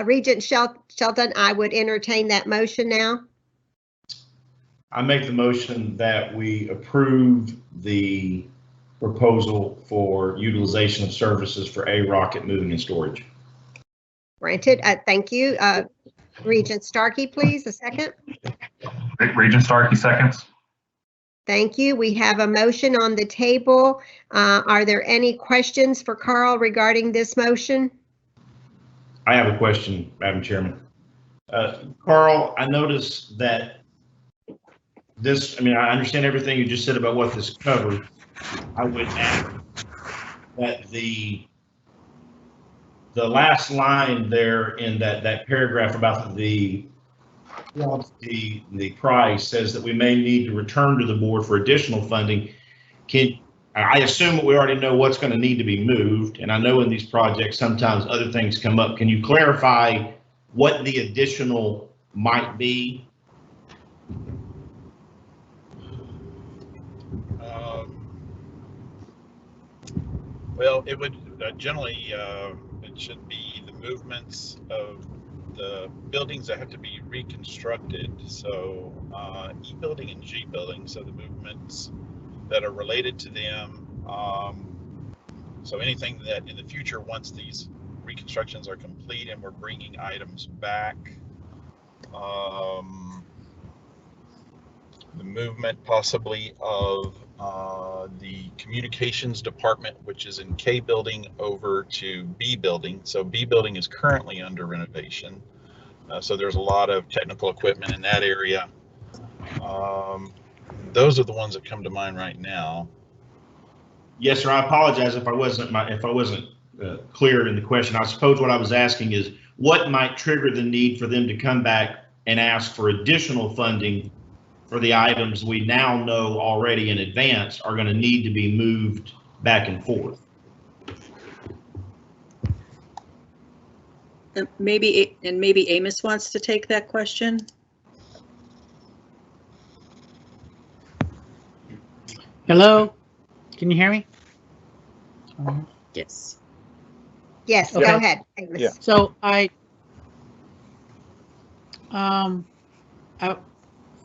G: Regent Shelton, I would entertain that motion now.
J: I make the motion that we approve the proposal for utilization of services for a rocket moving and storage.
G: Granted. Thank you. Regent Starkey, please, a second.
F: Regent Starkey seconds.
G: Thank you. We have a motion on the table. Are there any questions for Carl regarding this motion?
J: I have a question, Madam Chairman. Carl, I noticed that this, I understand everything you just said about what this covers. I would add that the last line there in that paragraph about the price says that we may need to return to the board for additional funding. I assume that we already know what's going to need to be moved, and I know in these projects sometimes other things come up. Can you clarify what the additional might be?
P: Well, it would generally, it should be the movements of the buildings that have to be reconstructed. So E building and G building, so the movements that are related to them. So anything that in the future, once these reconstructions are complete and we're bringing items back, the movement possibly of the communications department, which is in K building, over to B building. So B building is currently under renovation. So there's a lot of technical equipment in that area. Those are the ones that come to mind right now.
J: Yes, sir. I apologize if I wasn't clear in the question. I suppose what I was asking is what might trigger the need for them to come back and ask for additional funding for the items we now know already in advance are going to need to be moved back and forth.
D: Maybe Amos wants to take that question.
R: Hello, can you hear me?
D: Yes.
G: Yes,
R: Okay.
G: Go ahead, Amos.
A: Yeah.
R: So I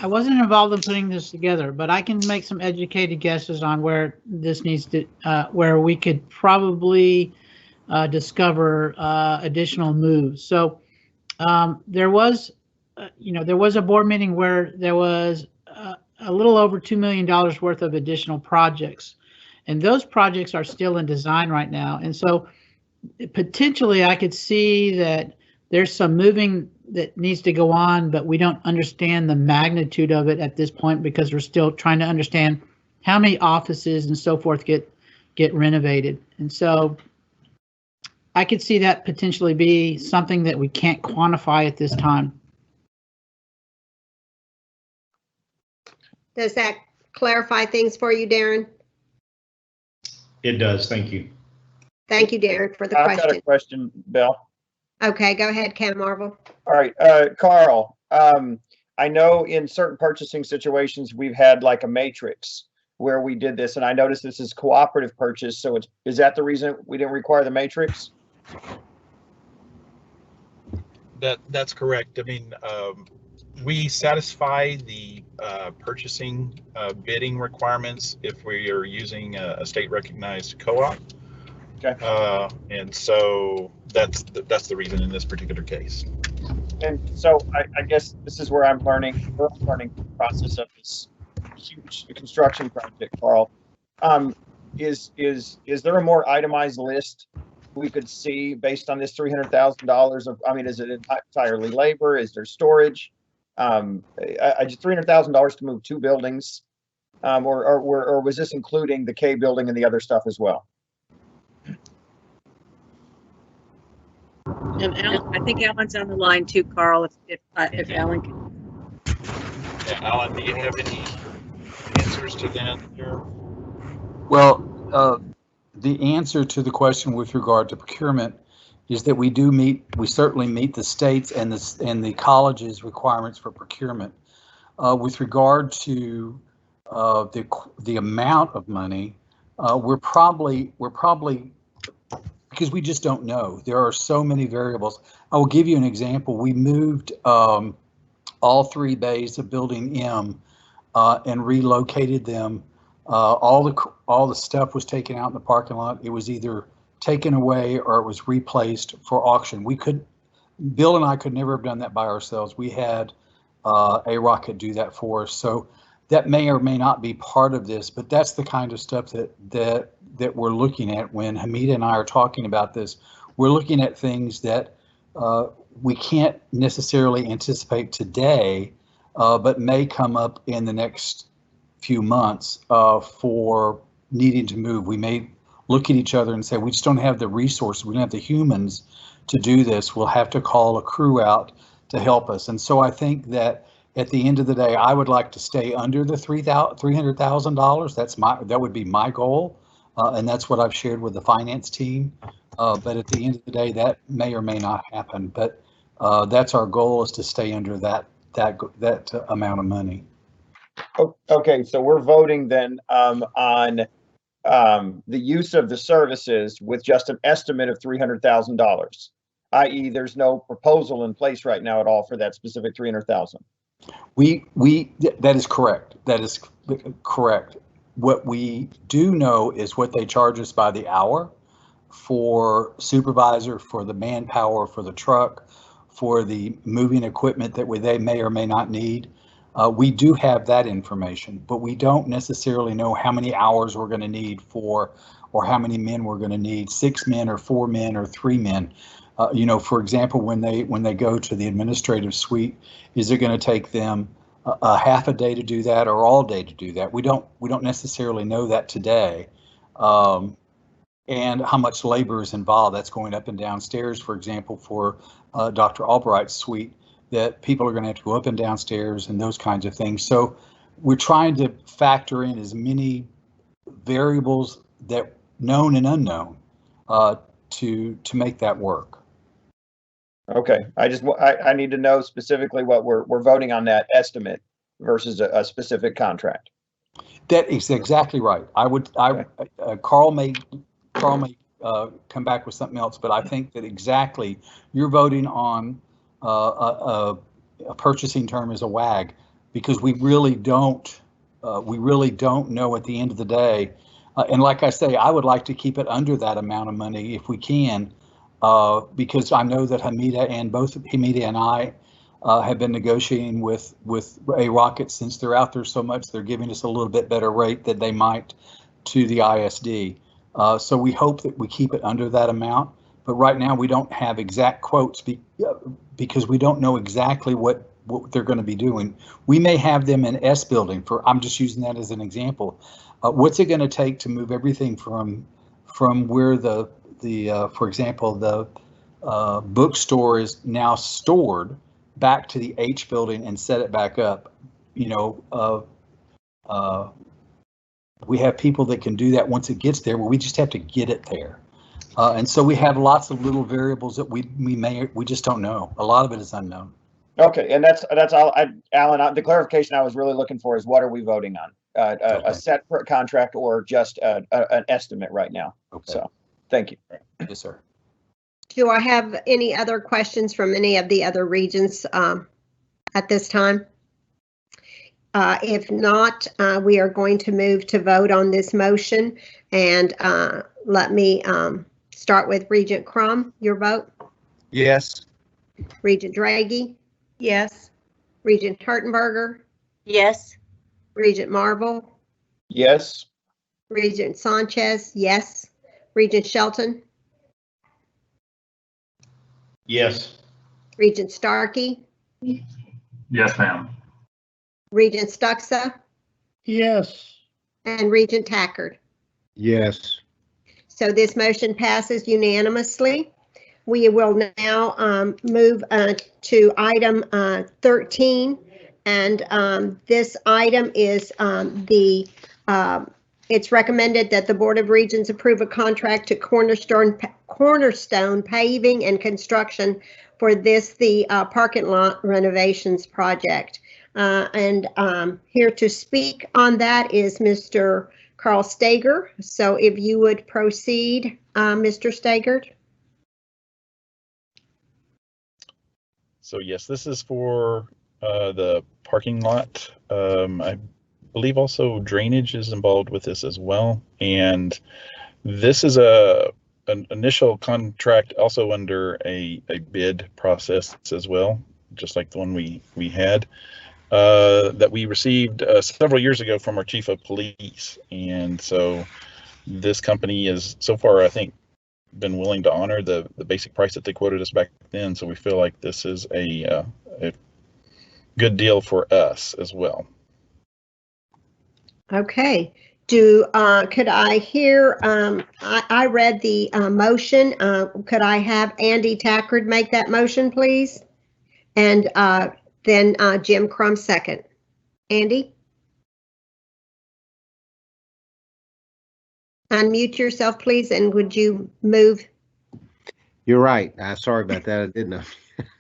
R: wasn't involved in putting this together, but I can make some educated guesses on where this needs to, where we could probably discover additional moves. So there was, there was a board meeting where there was a little over $2 million worth of additional projects, and those projects are still in design right now. And so potentially I could see that there's some moving that needs to go on, but we don't understand the magnitude of it at this point because we're still trying to understand how many offices and so forth get renovated. And so I could see that potentially be something that we can't quantify at this time.
G: Does that clarify things for you, Darren?
J: It does. Thank you.
G: Thank you, Darren, for the
C: I've got
G: question.
C: a question, Bill.
G: Okay, go ahead, Cam Marvel.
C: All right, Carl, I know in certain purchasing situations, we've had like a matrix where we did this, and I noticed this is cooperative purchase, so is that the reason we didn't require the matrix?
P: That's correct. I mean, we satisfy the purchasing bidding requirements if we are using a state recognized co-op.
C: Okay.
P: And so that's the reason in this particular case.
C: And so I guess this is where I'm learning the process of this huge construction project, Carl. Is there a more itemized list we could see based on this $300,000 of, I mean, is it entirely labor? Is there storage? I just $300,000 to move 2 buildings, or was this including the K building and the other stuff as well?
D: And Alan, I think Alan's on the line too, Carl, if Alan can.
P: Yeah, Alan, do you have any answers to that here?
S: Well, the answer to the question with regard to procurement is that we certainly meet the state's and the college's requirements for procurement. With regard to the amount of money, we're probably because we just don't know. There are so many variables. I will give you an example. We moved all 3 bays of Building M and relocated them. All the stuff was taken out in the parking lot. It was either taken away or it was replaced for auction. Bill and I could never have done that by ourselves. We had a rocket do that for us. So that may or may not be part of this, but that's the kind of stuff that we're looking at when Hamida and I are talking about this. We're looking at things that we can't necessarily anticipate today, but may come up in the next few months for needing to move. We may look at each other and say, we just don't have the resources, we don't have the humans to do this. We'll have to call a crew out to help us. And so I think that at the end of the day, I would like to stay under the $300,000. That would be my goal. And that's what I've shared with the finance team. But at the end of the day, that may or may not happen. But that's our goal, is to stay under that amount of money.
C: Okay, so we're voting then on the use of the services with just an estimate of $300,000, i.e. there's no proposal in place right now at all for that specific $300,000.
S: That is correct. That is correct. What we do know is what they charge us by the hour for supervisor, for the manpower, for the truck, for the moving equipment that they may or may not need. We do have that information, but we don't necessarily know how many hours we're going to need or how many men we're going to need, 6 men or 4 men or 3 men. For example, when they go to the administrative suite, is it going to take them a half a day to do that or all day to do that? We don't necessarily know that today. And how much labor is involved. That's going up and downstairs, for example, for Dr. Albright's suite, that people are going to have to go up and downstairs and those kinds of things. So we're trying to factor in as many variables that known and unknown to make that work.
C: Okay, I need to know specifically what we're voting on, that estimate versus a specific contract.
S: That is exactly right. Carl may come back with something else, but I think that exactly you're voting on a purchasing term as a WAG, because we really don't know at the end of the day. And like I say, I would like to keep it under that amount of money if we can, because I know that Hamida and I have been negotiating with a rocket since they're out there so much. They're giving us a little bit better rate than they might to the ISD. So we hope that we keep it under that amount. But right now we don't have exact quotes because we don't know exactly what they're going to be doing. We may have them in S building I'm just using that as an example. What's it going to take to move everything from where the for example, the bookstore is now stored back to the H building and set it back up. You know, we have people that can do that once it gets there, but we just have to get it there. And so we have lots of little variables that we just don't know. A lot of it is unknown.
C: Okay, and that's all. Alan, the clarification I was really looking for is what are we voting on? A set contract or just an estimate right now? Okay. So, thank you.
S: Yes, sir.
G: Do I have any other questions from any of the other regions at this time? If not, we are going to move to vote on this motion, and let me start with Regent Crum. Your vote?
N: Yes.
G: Regent Draghi?
Q: Yes.
G: Regent Hertenberger?
I: Yes.
G: Regent Marvel?
C: Yes.
G: Regent Sanchez? Yes. Regent Shelton?
J: Yes.
G: Regent Starkey?
F: Yes, ma'am.
G: Regent Stuxa?
K: Yes.
G: And Regent Tackard?
L: Yes.
G: So this motion passes unanimously. We will now move to item 13, and this item is it's recommended that the Board of Regents approve a contract to Cornerstone Paving and Construction for the parking lot renovations project. And here to speak on that is Mr. Carl Stager. So if you would proceed, Mr. Stager.
T: So yes, this is for the parking lot. I believe also drainage is involved with this as well. And this is an initial contract also under a bid process as well, just like the one we had that we received several years ago from our chief of police. And so this company is so far, I think, been willing to honor the basic price that they quoted us back then. So we feel like this is a good deal for us as well.
G: Okay. Could I hear, I read the motion. Could I have Andy Tackard make that motion, please? And then Jim Crum second. Andy? Unmute yourself, please, and would you move?
L: You're right. Sorry about that. I didn't know.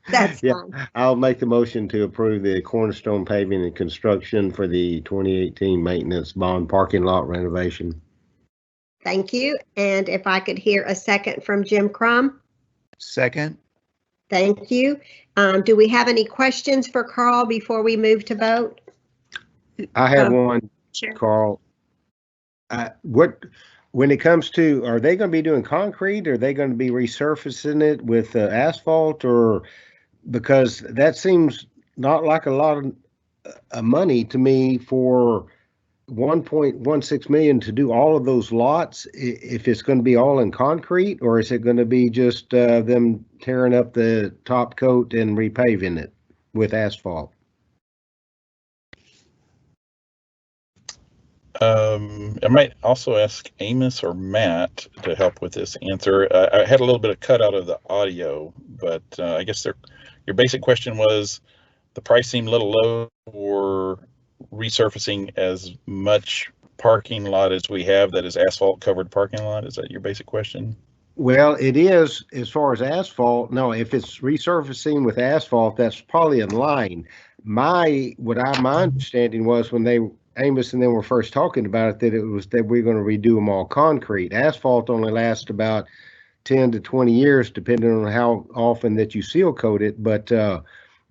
G: That's
L: yeah,
G: fine.
L: I'll make the motion to approve the Cornerstone Paving and Construction for the 2018 maintenance bond parking lot renovation.
G: Thank you. And if I could hear a second from Jim Crum.
N: Second.
G: Thank you. Do we have any questions for Carl before we move to vote?
L: I have one,
D: Sure.
L: Carl. When it comes to, are they going to be doing concrete? Or are they going to be resurfacing it with asphalt? Or because that seems not like a lot of money to me for 1.16 million to do all of those lots. If it's going to be all in concrete, or is it going to be just them tearing up the top coat and repaving it with asphalt?
T: I might also ask Amos or Matt to help with this answer. I had a little bit of cut out of the audio, but I guess your basic question was the price seemed a little low for resurfacing as much parking lot as we have that is asphalt covered parking lot. Is that your basic question?
L: Well, it is as far as asphalt. No, if it's resurfacing with asphalt, that's probably in line. My understanding was when Amos and them were first talking about it, that it was that we're going to redo them all concrete. Asphalt only lasts about 10 to 20 years, depending on how often that you seal coat it. But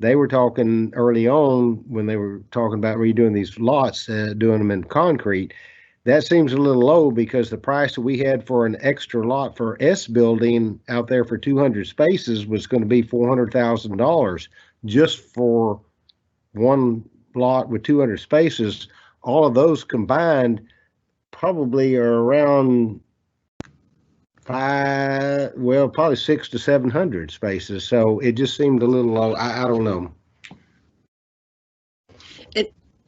L: they were talking early on when they were talking about redoing these lots, doing them in concrete. That seems a little low because the price that we had for an extra lot for S building out there for 200 spaces was going to be $400,000 just for one lot with 200 spaces. All of those combined probably are around probably 600 to 700 spaces. So it just seemed a little low. I don't know.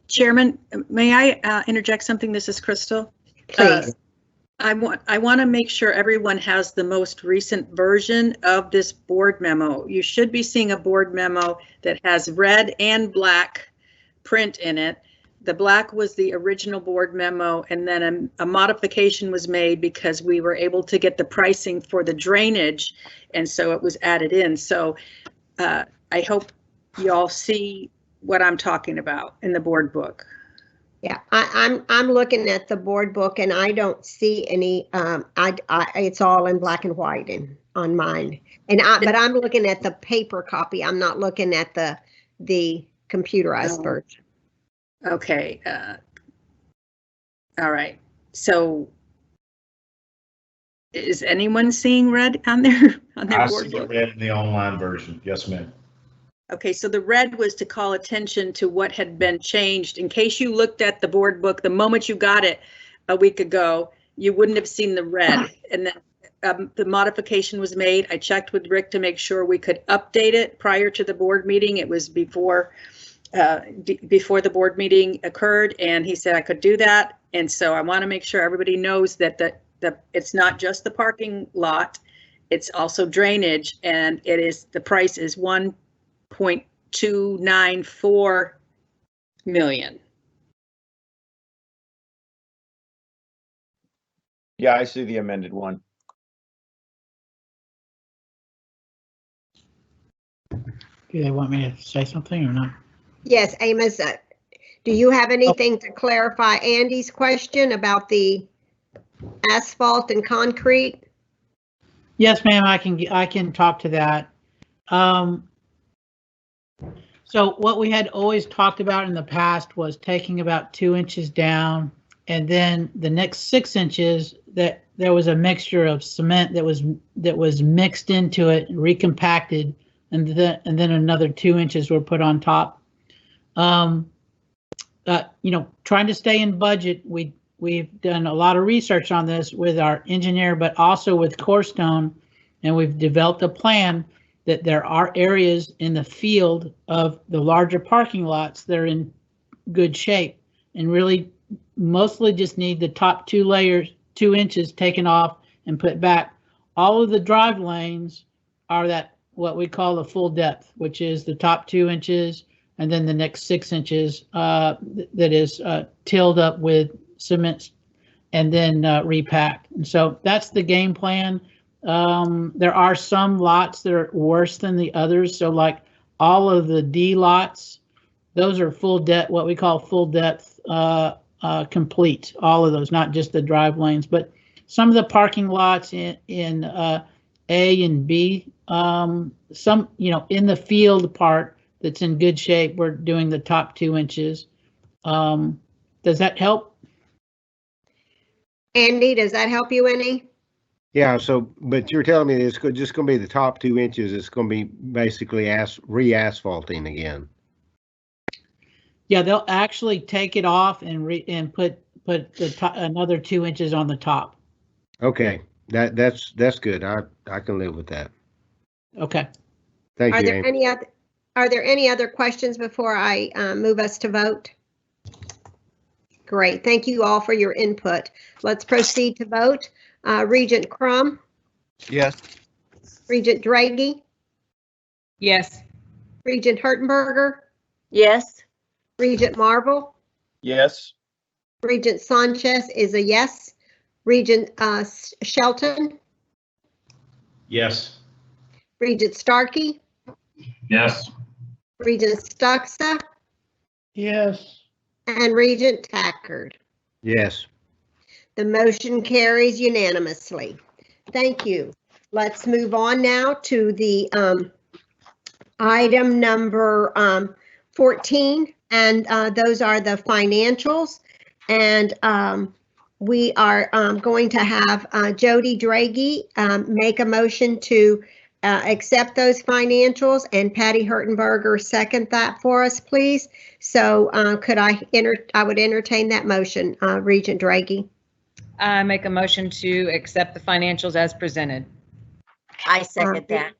D: Chairman, may I interject something? This is Crystal.
G: Please.
D: I want to make sure everyone has the most recent version of this board memo. You should be seeing a board memo that has red and black print in it. The black was the original board memo, and then a modification was made because we were able to get the pricing for the drainage, and so it was added in. So I hope you all see what I'm talking about in the board book.
G: Yeah, I'm looking at the board book and I don't see any. It's all in black and white on mine, but I'm looking at the paper copy. I'm not looking at the computerized version.
D: Okay. All right. So, is anyone seeing red on their
J: I
D: board
J: see
D: book?
J: red in the online version. Yes, ma'am.
D: Okay, so the red was to call attention to what had been changed. In case you looked at the board book, the moment you got it a week ago, you wouldn't have seen the red. And then the modification was made. I checked with Rick to make sure we could update it prior to the board meeting. It was before the board meeting occurred, and he said I could do that. And so I want to make sure everybody knows that it's not just the parking lot, it's also drainage, and the price is $1.294 million.
C: Yeah, I see the amended one.
R: Do they want me to say something or not?
G: Yes, Amos, do you have anything to clarify Andy's question about the asphalt and concrete?
R: Yes, ma'am, I can talk to that. So what we had always talked about in the past was taking about 2 inches down, and then the next 6 inches that there was a mixture of cement that was mixed into it and recompacted, and then another 2 inches were put on top. Trying to stay in budget, we've done a lot of research on this with our engineer, but also with Corestone, and we've developed a plan that there are areas in the field of the larger parking lots that are in good shape and really mostly just need the top 2 inches taken off and put back. All of the drive lanes are what we call the full depth, which is the top 2 inches and then the next 6 inches that is tilled up with cement and then repacked. And so that's the game plan. There are some lots that are worse than the others. So like all of the D lots, those are full depth, what we call full depth complete, all of those, not just the drive lanes, but some of the parking lots in A and B, some, in the field part that's in good shape, we're doing the top 2 inches. Does that help?
G: Andy, does that help you any?
L: Yeah, but you're telling me it's just going to be the top 2 inches. It's going to be basically re-asphalting again.
R: Yeah, they'll actually take it off and put another 2 inches on the top.
L: Okay, that's good. I can live with that.
R: Okay.
L: Thank you.
G: Are there any other questions before I move us to vote? Great. Thank you all for your input. Let's proceed to vote. Regent Crum?
N: Yes.
G: Regent Draghi?
H: Yes.
G: Regent Hertenberger?
I: Yes.
G: Regent Marble?
C: Yes.
G: Regent Sanchez is a yes. Regent Shelton?
J: Yes.
G: Regent Starkey?
F: Yes.
G: Regent Stoxa?
K: Yes.
G: And Regent Tackard.
L: Yes.
G: The motion carries unanimously. Thank you. Let's move on now to the item number 14, and those are the financials. And we are going to have Jody Draghi make a motion to accept those financials, and Patty Hertenberger second that for us, please. So I would entertain that motion, Regent Draghi.
H: I make a motion to accept the financials as presented.
I: I second that.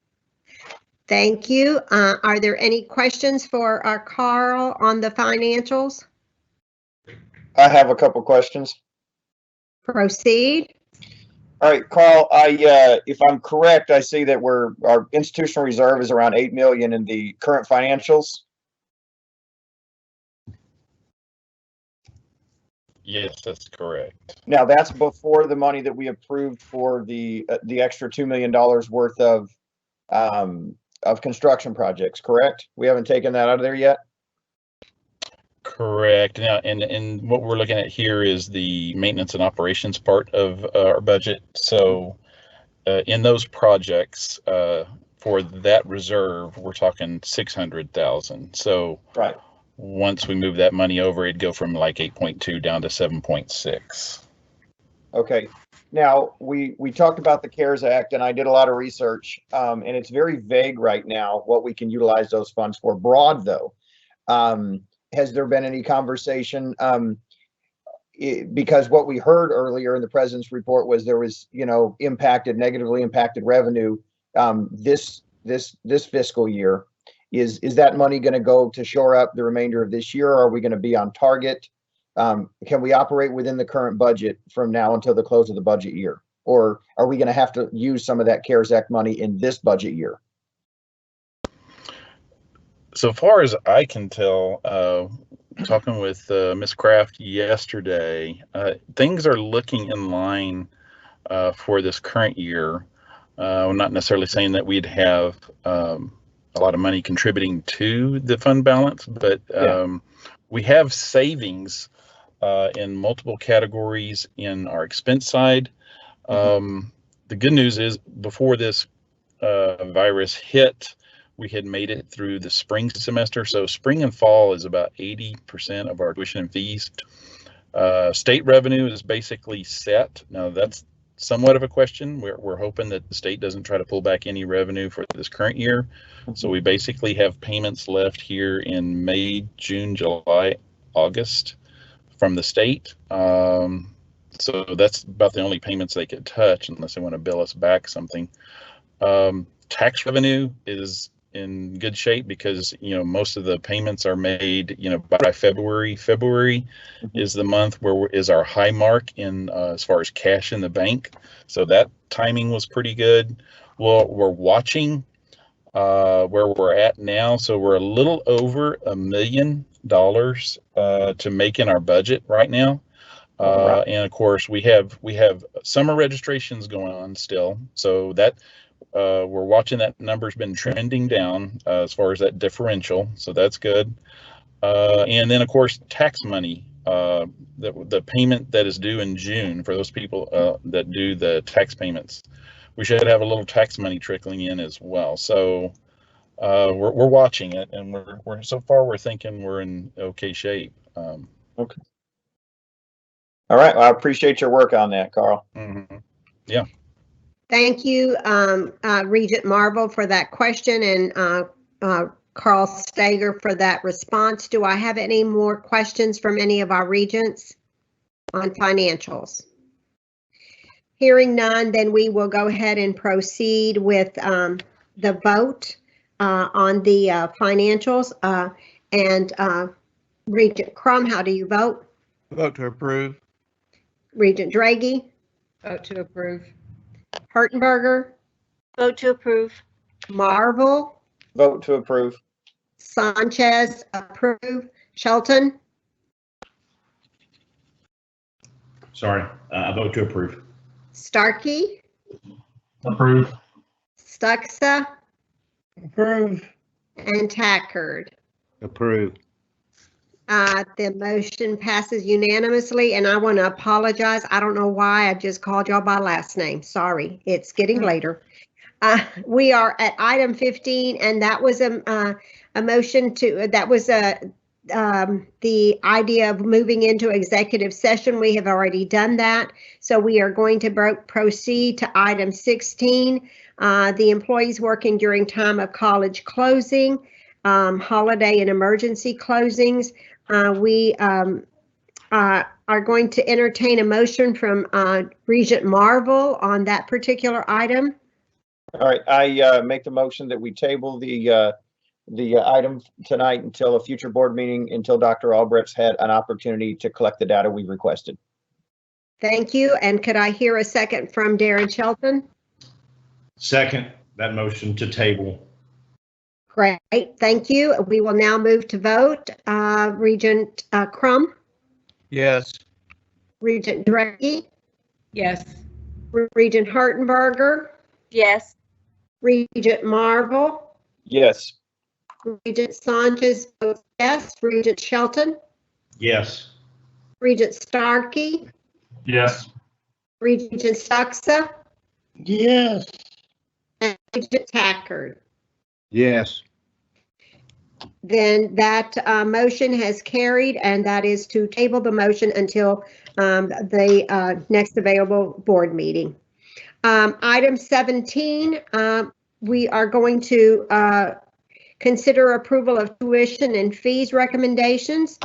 G: Thank you. Are there any questions for Carl on the financials?
C: I have a couple questions.
G: Proceed.
C: All right, Carl, if I'm correct, I see that our institutional reserve is around 8 million in the current financials.
T: Yes, that's correct.
C: Now that's before the money that we approved for the extra $2 million worth of construction projects, correct? We haven't taken that out of there yet?
T: Correct. Now, and what we're looking at here is the maintenance and operations part of our budget. So in those projects, for that reserve, we're talking 600,000. So
C: right.
T: Once we move that money over, it'd go from like 8.2 down to 7.6.
C: Okay. Now, we talked about the CARES Act, and I did a lot of research, and it's very vague right now what we can utilize those funds for. Broad, though. Has there been any conversation? Because what we heard earlier in the president's report was there was, negatively impacted revenue this fiscal year. Is that money going to go to shore up the remainder of this year? Or are we going to be on target? Can we operate within the current budget from now until the close of the budget year? Or are we going to have to use some of that CARES Act money in this budget year?
T: So far as I can tell, talking with Ms. Kraft yesterday, things are looking in line for this current year. I'm not necessarily saying that we'd have a lot of money contributing to the fund balance, but we have savings in multiple categories in our expense side. The good news is before this virus hit, we had made it through the spring semester. So spring and fall is about 80% of our tuition and fees. State revenue is basically set. Now that's somewhat of a question. We're hoping that the state doesn't try to pull back any revenue for this current year. So we basically have payments left here in May, June, July, August from the state. So that's about the only payments they could touch unless they want to bill us back something. Tax revenue is in good shape because most of the payments are made by February. February is the month where is our high mark in as far as cash in the bank. So that timing was pretty good. Well, we're watching where we're at now. So we're a little over $1 million to make in our budget right now. And of course we have summer registrations going on still. So that we're watching that number's been trending down as far as that differential. So that's good. And then of course, tax money, the payment that is due in June for those people that do the tax payments, we should have a little tax money trickling in as well. So we're watching it, and we're so far we're thinking we're in okay shape.
C: Okay. All right. Well, I appreciate your work on that, Carl.
T: Yeah.
G: Thank you, Regent Marvel, for that question, and Carl Stager for that response. Do I have any more questions from any of our regents on financials? Hearing none, then we will go ahead and proceed with the vote on the financials. And Regent Crum, how do you vote?
N: Vote to approve.
G: Regent Draghi?
H: Vote to approve.
G: Hertenberger?
I: Vote to approve.
G: Marvel?
C: Vote to approve.
G: Sanchez, approve. Shelton?
J: Sorry, I vote to approve.
G: Starkey?
F: Approve.
G: Stuxa?
K: Approve.
G: And Tackard?
L: Approve.
G: The motion passes unanimously, and I want to apologize. I don't know why I just called y'all by last name. Sorry, it's getting later. We are at item 15, and that was a motion to, that was the idea of moving into executive session. We have already done that. So we are going to proceed to item 16, the employees working during time of college closing, holiday and emergency closings. We are going to entertain a motion from Regent Marvel on that particular item.
C: All right, I make the motion that we table the item tonight until a future board meeting, until Dr. Albrecht's had an opportunity to collect the data we requested.
G: Thank you. And could I hear a second from Darren Shelton?
J: Second, that motion to table.
G: Great, thank you. We will now move to vote. Regent Crum,
N: Yes.
G: Regent Drecke,
H: Yes.
G: Regent Hartenberger,
I: Yes.
G: Regent Marvel,
C: Yes.
G: Regent Sanchez votes yes. Regent Shelton,
J: Yes.
G: Regent Starkey,
F: Yes.
G: Regent Stuxa,
K: Yes.
G: and Regent Tackard.
L: Yes.
G: Then that motion has carried, and that is to table the motion until the next available board meeting. Item 17, we are going to consider approval of tuition and fees recommendations.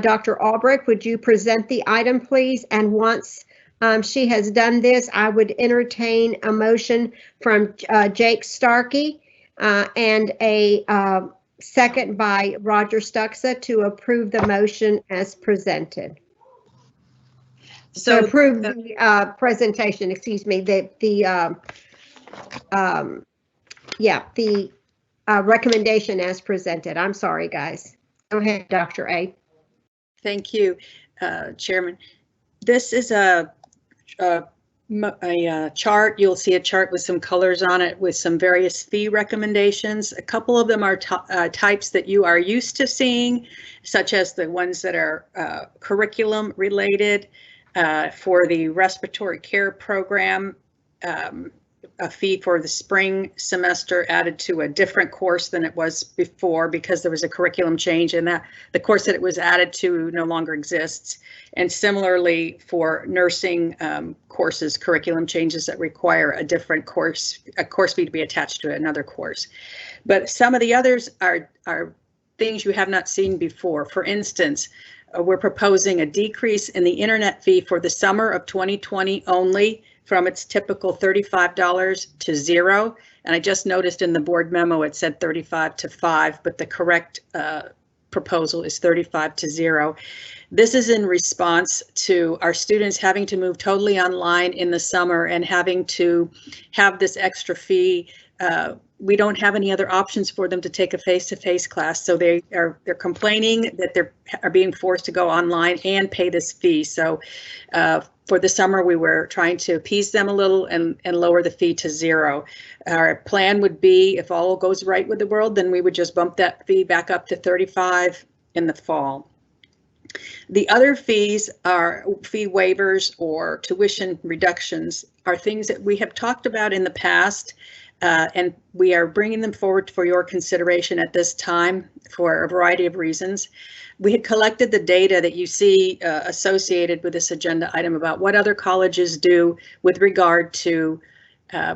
G: Dr. Albrecht, would you present the item, please? And once she has done this, I would entertain a motion from Jake Starkey and a second by Roger Stuxa to approve the motion as presented. So approve the presentation, excuse me, the recommendation as presented. I'm sorry, guys. Go ahead, Dr. A.
D: Thank you, Chairman. This is a chart. You'll see a chart with some colors on it with some various fee recommendations. A couple of them are types that you are used to seeing, such as the ones that are curriculum related. For the respiratory care program, a fee for the spring semester added to a different course than it was before because there was a curriculum change and that the course that it was added to no longer exists. And similarly for nursing courses, curriculum changes that require a different course, a course fee to be attached to another course. But some of the others are things you have not seen before. For instance, we're proposing a decrease in the internet fee for the summer of 2020 only from its typical $35 to $0. And I just noticed in the board memo it said 35 to 5, but the correct proposal is 35 to 0. This is in response to our students having to move totally online in the summer and having to have this extra fee. We don't have any other options for them to take a face-to-face class, so they're complaining that they are being forced to go online and pay this fee. So for the summer, we were trying to appease them a little and lower the fee to 0. Our plan would be, if all goes right with the world, then we would just bump that fee back up to 35 in the fall. The other fees are fee waivers or tuition reductions are things that we have talked about in the past. And we are bringing them forward for your consideration at this time for a variety of reasons. We had collected the data that you see associated with this agenda item about what other colleges do with regard to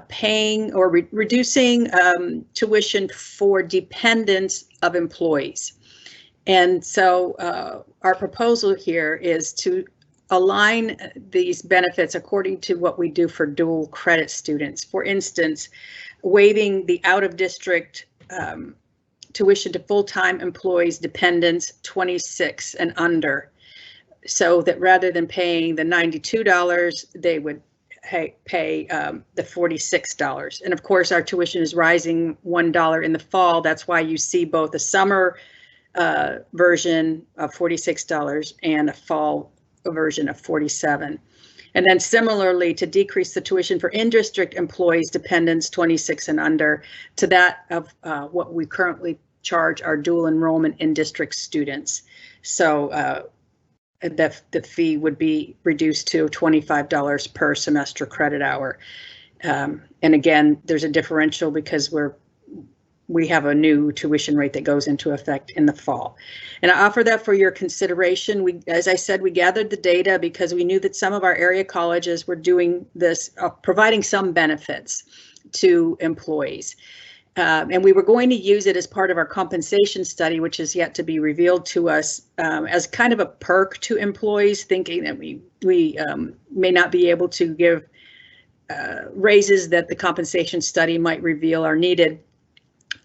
D: paying or reducing tuition for dependents of employees. And so our proposal here is to align these benefits according to what we do for dual credit students. For instance, waiving the out-of-district tuition to full-time employees dependents 26 and under, so that rather than paying the $92, they would pay the $46. And of course, our tuition is rising $1 in the fall. That's why you see both a summer version of $46 and a fall version of $47. And then similarly, to decrease the tuition for in-district employees, dependents 26 and under, to that of what we currently charge our dual enrollment in-district students. So the fee would be reduced to $25 per semester credit hour. And again, there's a differential because we have a new tuition rate that goes into effect in the fall. And I offer that for your consideration. As I said, we gathered the data because we knew that some of our area colleges were doing this, providing some benefits to employees. And we were going to use it as part of our compensation study, which is yet to be revealed to us, as kind of a perk to employees, thinking that we may not be able to give raises that the compensation study might reveal are needed.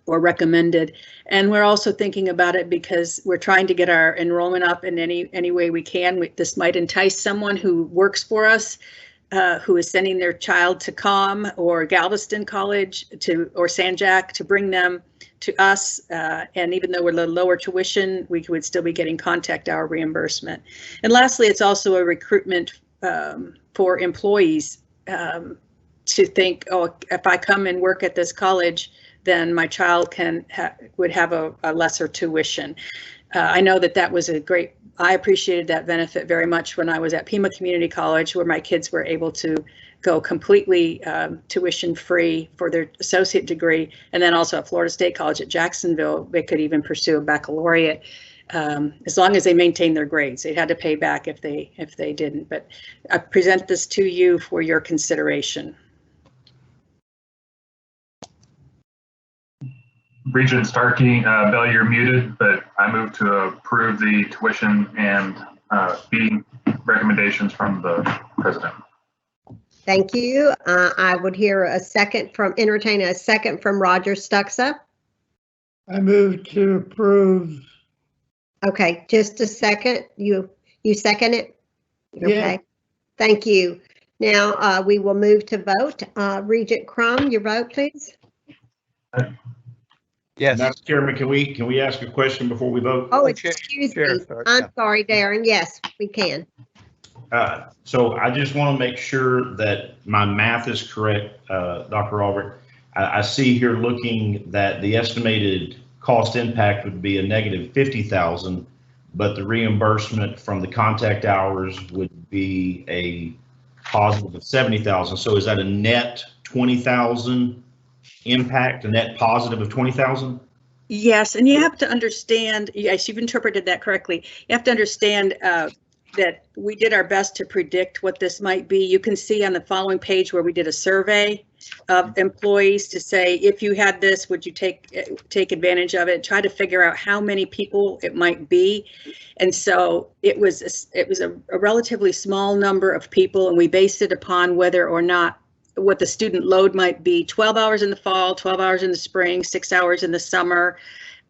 D: or recommended. And we're also thinking about it because we're trying to get our enrollment up in any way we can. This might entice someone who works for us, who is sending their child to COM or Galveston College or San Jac to bring them to us. And even though we're a little lower tuition, we would still be getting contact hour reimbursement. And lastly, it's also a recruitment for employees to think, oh, if I come and work at this college, then my child would have a lesser tuition. I know that was I appreciated that benefit very much when I was at Pima Community College, where my kids were able to go completely tuition free for their associate degree. And then also at Florida State College at Jacksonville, they could even pursue a baccalaureate as long as they maintained their grades. They had to pay back if they didn't. But I present this to you for your consideration.
F: Regent Starkey, Bill, you're muted, but I move to approve the tuition and fee recommendations from the president.
G: Thank you. I would entertain a second from Roger Stucksa.
K: I move to approve.
G: Okay, just a second. You second it? Okay.
K: Yeah.
G: Thank you. Now we will move to vote. Regent Crum, your vote, please.
J: Yes. Madam Chairman, can we ask a question before we vote?
G: Oh, excuse me. I'm sorry, Darren. Yes, we can.
J: So I just want to make sure that my math is correct, Dr. Albrecht. I see here looking that the estimated cost impact would be a negative 50,000, but the reimbursement from the contact hours would be a positive of 70,000. So is that a net 20,000 impact, a net positive of 20,000?
D: Yes, and you have to understand, yes, you've interpreted that correctly. You have to understand that we did our best to predict what this might be. You can see on the following page where we did a survey of employees to say, if you had this, would you take advantage of it? Try to figure out how many people it might be. And so it was a relatively small number of people, and we based it upon whether or not what the student load might be, 12 hours in the fall, 12 hours in the spring, 6 hours in the summer.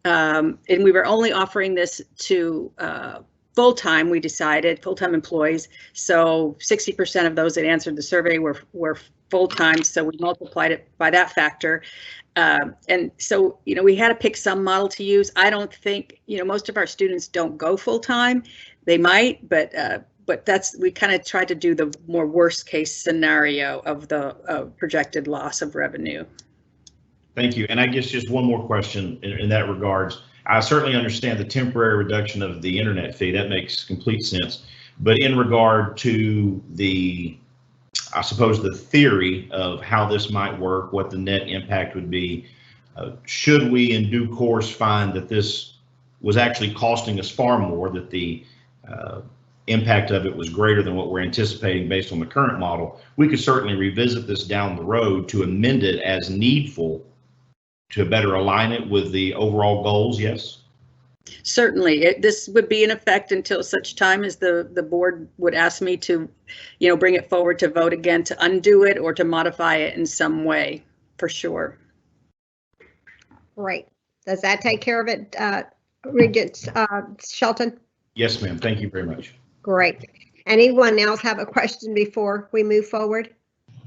D: And we were only offering this to full-time, we decided, full-time employees. So 60% of those that answered the survey were full-time, so we multiplied it by that factor. And so, we had to pick some model to use. I don't think, most of our students don't go full-time. They might, but we kind of tried to do the more worst case scenario of the projected loss of revenue.
J: Thank you. And I guess just one more question in that regards. I certainly understand the temporary reduction of the internet fee. That makes complete sense. But in regard to I suppose the theory of how this might work, what the net impact would be, should we in due course find that this was actually costing us far more, that the impact of it was greater than what we're anticipating based on the current model, we could certainly revisit this down the road to amend it as needful to better align it with the overall goals, yes?
D: Certainly. This would be in effect until such time as the board would ask me to, bring it forward to vote again to undo it or to modify it in some way, for sure.
G: Great. Does that take care of it, Regent Shelton?
J: Yes, ma'am. Thank you very much.
G: Great. Anyone else have a question before we move forward?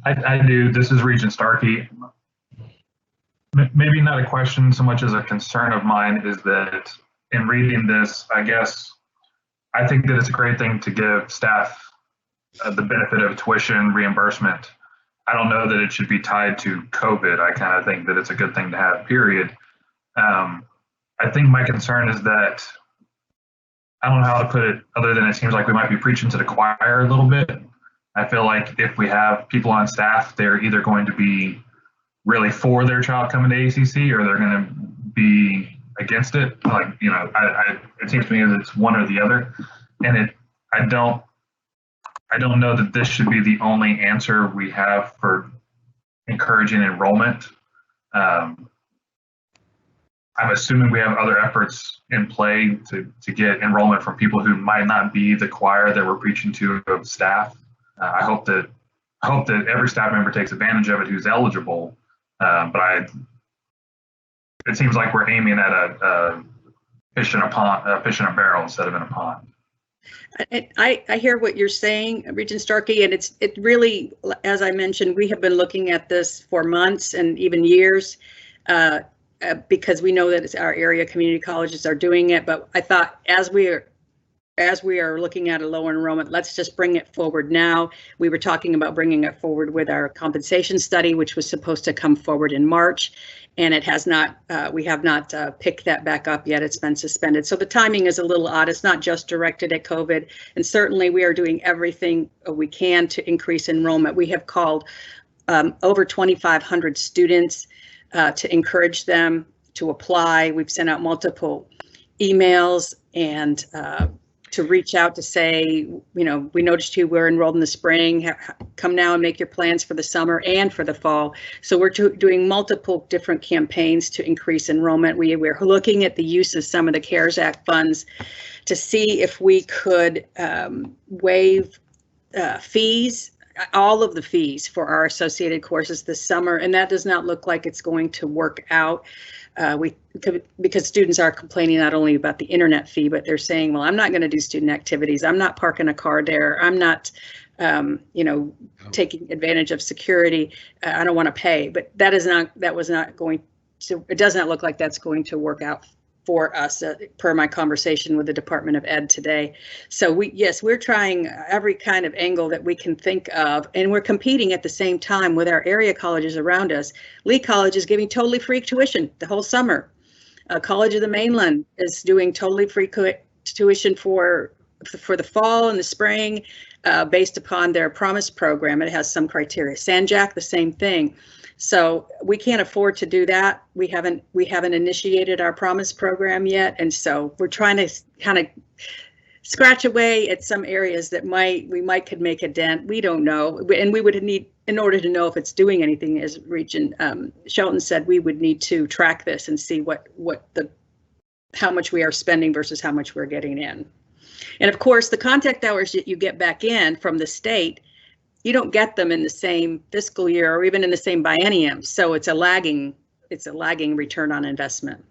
F: I do. This is Regent Starkey. Maybe not a question so much as a concern of mine is that in reading this, I think that it's a great thing to give staff the benefit of tuition reimbursement. I don't know that it should be tied to COVID. I kind of think that it's a good thing to have, period. I think my concern is that I don't know how to put it other than it seems like we might be preaching to the choir a little bit. I feel like if we have people on staff, they're either going to be really for their child coming to ACC or they're going to be against it. Like, it seems to me that it's one or the other. And I don't know that this should be the only answer we have for encouraging enrollment. I'm assuming we have other efforts in play to get enrollment from people who might not be the choir that we're preaching to of staff. I hope that every staff member takes advantage of it who's eligible. But it seems like we're aiming at a fish in a pond, a fish in a barrel instead of in a pond.
D: I hear what you're saying, Regent Starkey, and it really, as I mentioned, we have been looking at this for months and even years because we know that it's our area community colleges are doing it. But I thought as we are looking at a lower enrollment, let's just bring it forward now. We were talking about bringing it forward with our compensation study, which was supposed to come forward in March. And it has not, we have not picked that back up yet. It's been suspended. So the timing is a little odd. It's not just directed at COVID. And certainly we are doing everything we can to increase enrollment. We have called over 2,500 students to encourage them to apply. We've sent out multiple emails and to reach out to say, you know, we noticed you were enrolled in the spring, come now and make your plans for the summer and for the fall. So we're doing multiple different campaigns to increase enrollment. We're looking at the use of some of the CARES Act funds to see if we could waive fees, all of the fees for our associated courses this summer, and that does not look like it's going to work out. Because students are complaining not only about the internet fee, but they're saying, well, I'm not going to do student activities. I'm not parking a car there. I'm not, you know, taking advantage of security. I don't want to pay. But that was not going to, it does not look like that's going to work out for us per my conversation with the Department of Ed today. So yes, we're trying every kind of angle that we can think of, and we're competing at the same time with our area colleges around us. Lee College is giving totally free tuition the whole summer. College of the Mainland is doing totally free tuition for the fall and the spring based upon their Promise program. It has some criteria. Sanjak, the same thing. So we can't afford to do that. We haven't initiated our Promise program yet, and so we're trying to kind of scratch away at some areas that we might could make a dent. We don't know, and we would need, in order to know if it's doing anything, as Regent Shelton said, we would need to track this and see how much we are spending versus how much we're getting in. And of course, the contact hours that you get back in from the state, you don't get them in the same fiscal year or even in the same biennium. So it's a lagging return on investment.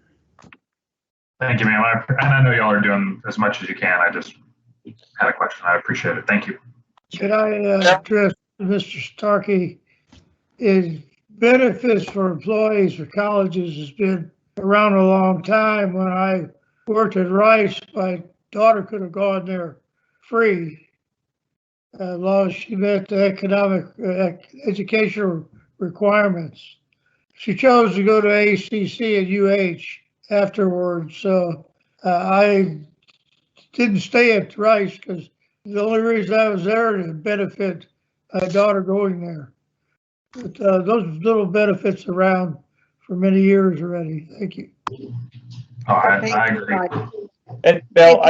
F: Thank you, ma'am. And I know y'all are doing as much as you can. I just had a question. I appreciate it. Thank you.
K: Could I address Mr. Starkey? Is benefits for employees for colleges has been around a long time. When I worked at Rice, my daughter could have gone there free as long as she met the economic educational requirements. She chose to go to ACC and UH afterwards, so I didn't stay at Rice because the only reason I was there to benefit my daughter going there. But those little benefits around for many years already. Thank you.
F: Oh, I agree.
C: And Bill,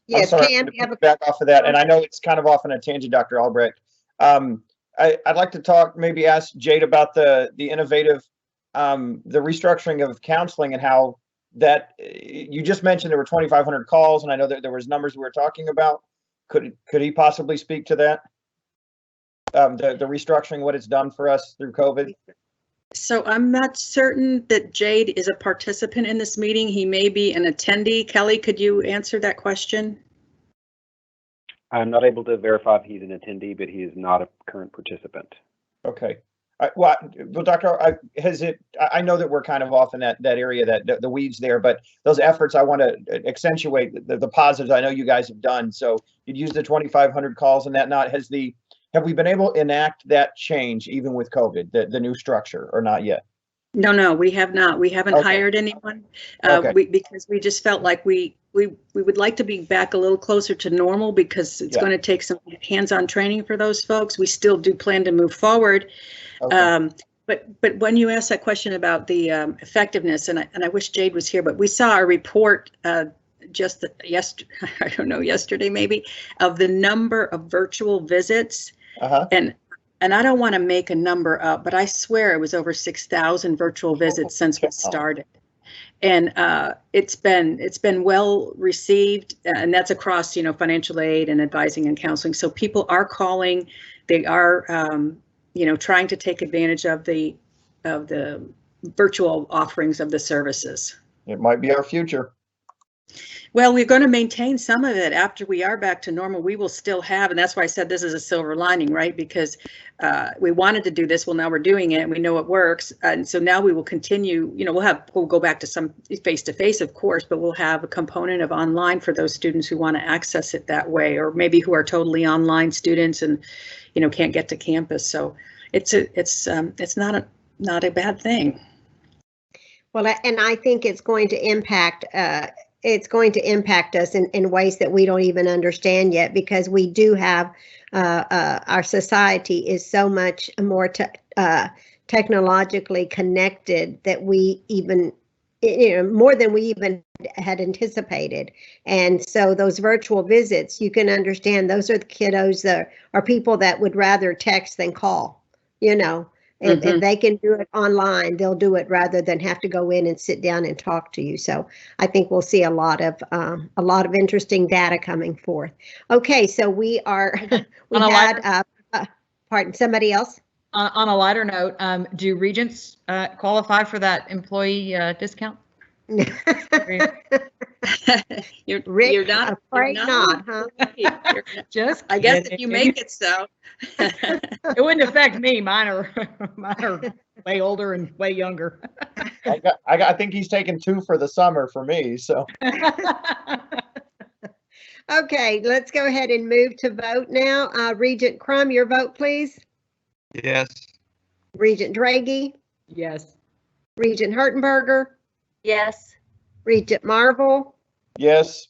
G: Yes,
C: I'm sorry,
G: Cam,
C: to back off of that, and I know it's kind of off on a tangent, Dr. Albrecht. I'd like to talk, maybe ask Jade about the innovative, the restructuring of counseling and how that, you just mentioned there were 2,500 calls, and I know that there was numbers we were talking about. Could he possibly speak to that? The restructuring, what it's done for us through COVID?
D: So I'm not certain that Jade is a participant in this meeting. He may be an attendee. Kelly, could you answer that question?
M: I'm not able to verify if he's an attendee, but he is not a current participant.
C: Okay. Well, Doctor, I know that we're kind of off in that area, that the weeds there, but those efforts, I want to accentuate the positives I know you guys have done. So you'd use the 2,500 calls and that not, have we been able to enact that change even with COVID, the new structure, or not yet?
D: No, we have not. We haven't hired anyone because we just felt like we would like to be back a little closer to normal because it's going to take some hands-on training for those folks. We still do plan to move forward. Okay. But when you asked that question about the effectiveness, and I wish Jade was here, but we saw a report just yesterday maybe, of the number of virtual visits. And I don't want to make a number up, but I swear it was over 6,000 virtual visits since we started. And it's been well received, and that's across, financial aid and advising and counseling. So people are calling, they are, trying to take advantage of the virtual offerings of the services.
C: It might be our future.
D: Well, we're going to maintain some of it after we are back to normal. We will still have, and that's why I said this is a silver lining, right? Because we wanted to do this. Well, now we're doing it and we know it works. And so now we will continue, we'll go back to some face-to-face, of course, but we'll have a component of online for those students who want to access it that way, or maybe who are totally online students and, can't get to campus. So it's not a bad thing.
G: Well, and I think it's going to impact us in ways that we don't even understand yet, because we do have our society is so much more technologically connected that we even, more than we even had anticipated. And so those virtual visits, you can understand, those are the kiddos that are people that would rather text than call, If they can do it online, they'll do it rather than have to go in and sit down and talk to you. So I think we'll see a lot of interesting data coming forth. Okay, so we had somebody else.
H: On a lighter note, do Regents qualify for that employee discount?
D: You're not
G: afraid not, huh?
H: Just
D: I guess if you make it so.
H: It wouldn't affect me. Mine are way older and way younger.
C: I think he's taking 2 for the summer for me. So.
G: Okay, let's go ahead and move to vote now. Regent Crum, your vote, please.
N: Yes.
G: Regent Draghi.
H: Yes.
G: Regent Hertenberger.
I: Yes.
G: Regent Marvel.
C: Yes.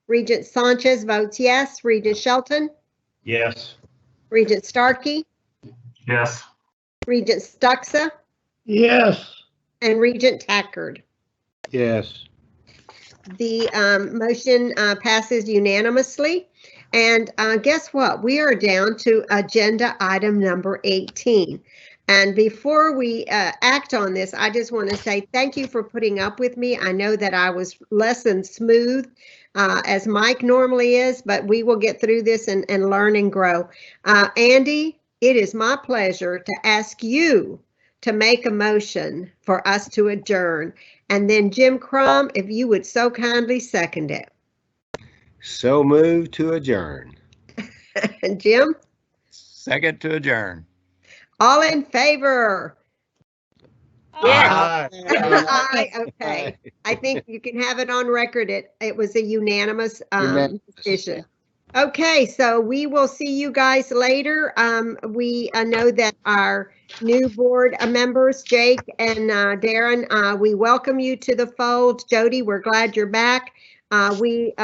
G: Regent Sanchez votes yes. Regent Shelton.
J: Yes.
G: Regent Starkey.
F: Yes.
G: Regent Stuxa.
K: Yes.
G: And Regent Tackard.
L: Yes.
G: The motion passes unanimously. And guess what? We are down to agenda item number 18. And before we act on this, I just want to say thank you for putting up with me. I know that I was less than smooth as Mike normally is, but we will get through this and learn and grow. Andy, it is my pleasure to ask you to make a motion for us to adjourn. And then Jim Crum, if you would so kindly second it.
L: So moved to adjourn.
G: Jim?
N: Second to adjourn.
G: All in favor?
I: Yes.
G: Aye. Okay. I think you can have it on record. It was a unanimous decision. Okay, so we will see you guys later. We know that our new board members, Jake and Darren, we welcome you to the fold. Jody, we're glad you're back. We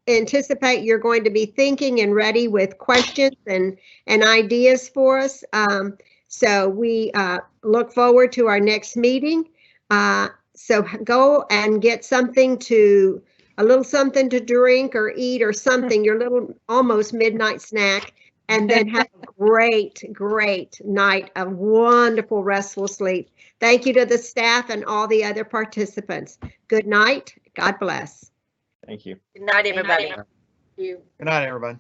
G: anticipate you're going to be thinking and ready with questions and ideas for us. So we look forward to our next meeting. So go and get a little something to drink or eat or something, your little almost midnight snack, and then have a great night of wonderful, restful sleep. Thank you to the staff and all the other participants. Good night. God bless.
C: Thank you.
I: Good night, everybody.
H: Thank you.
N: Good night, everybody.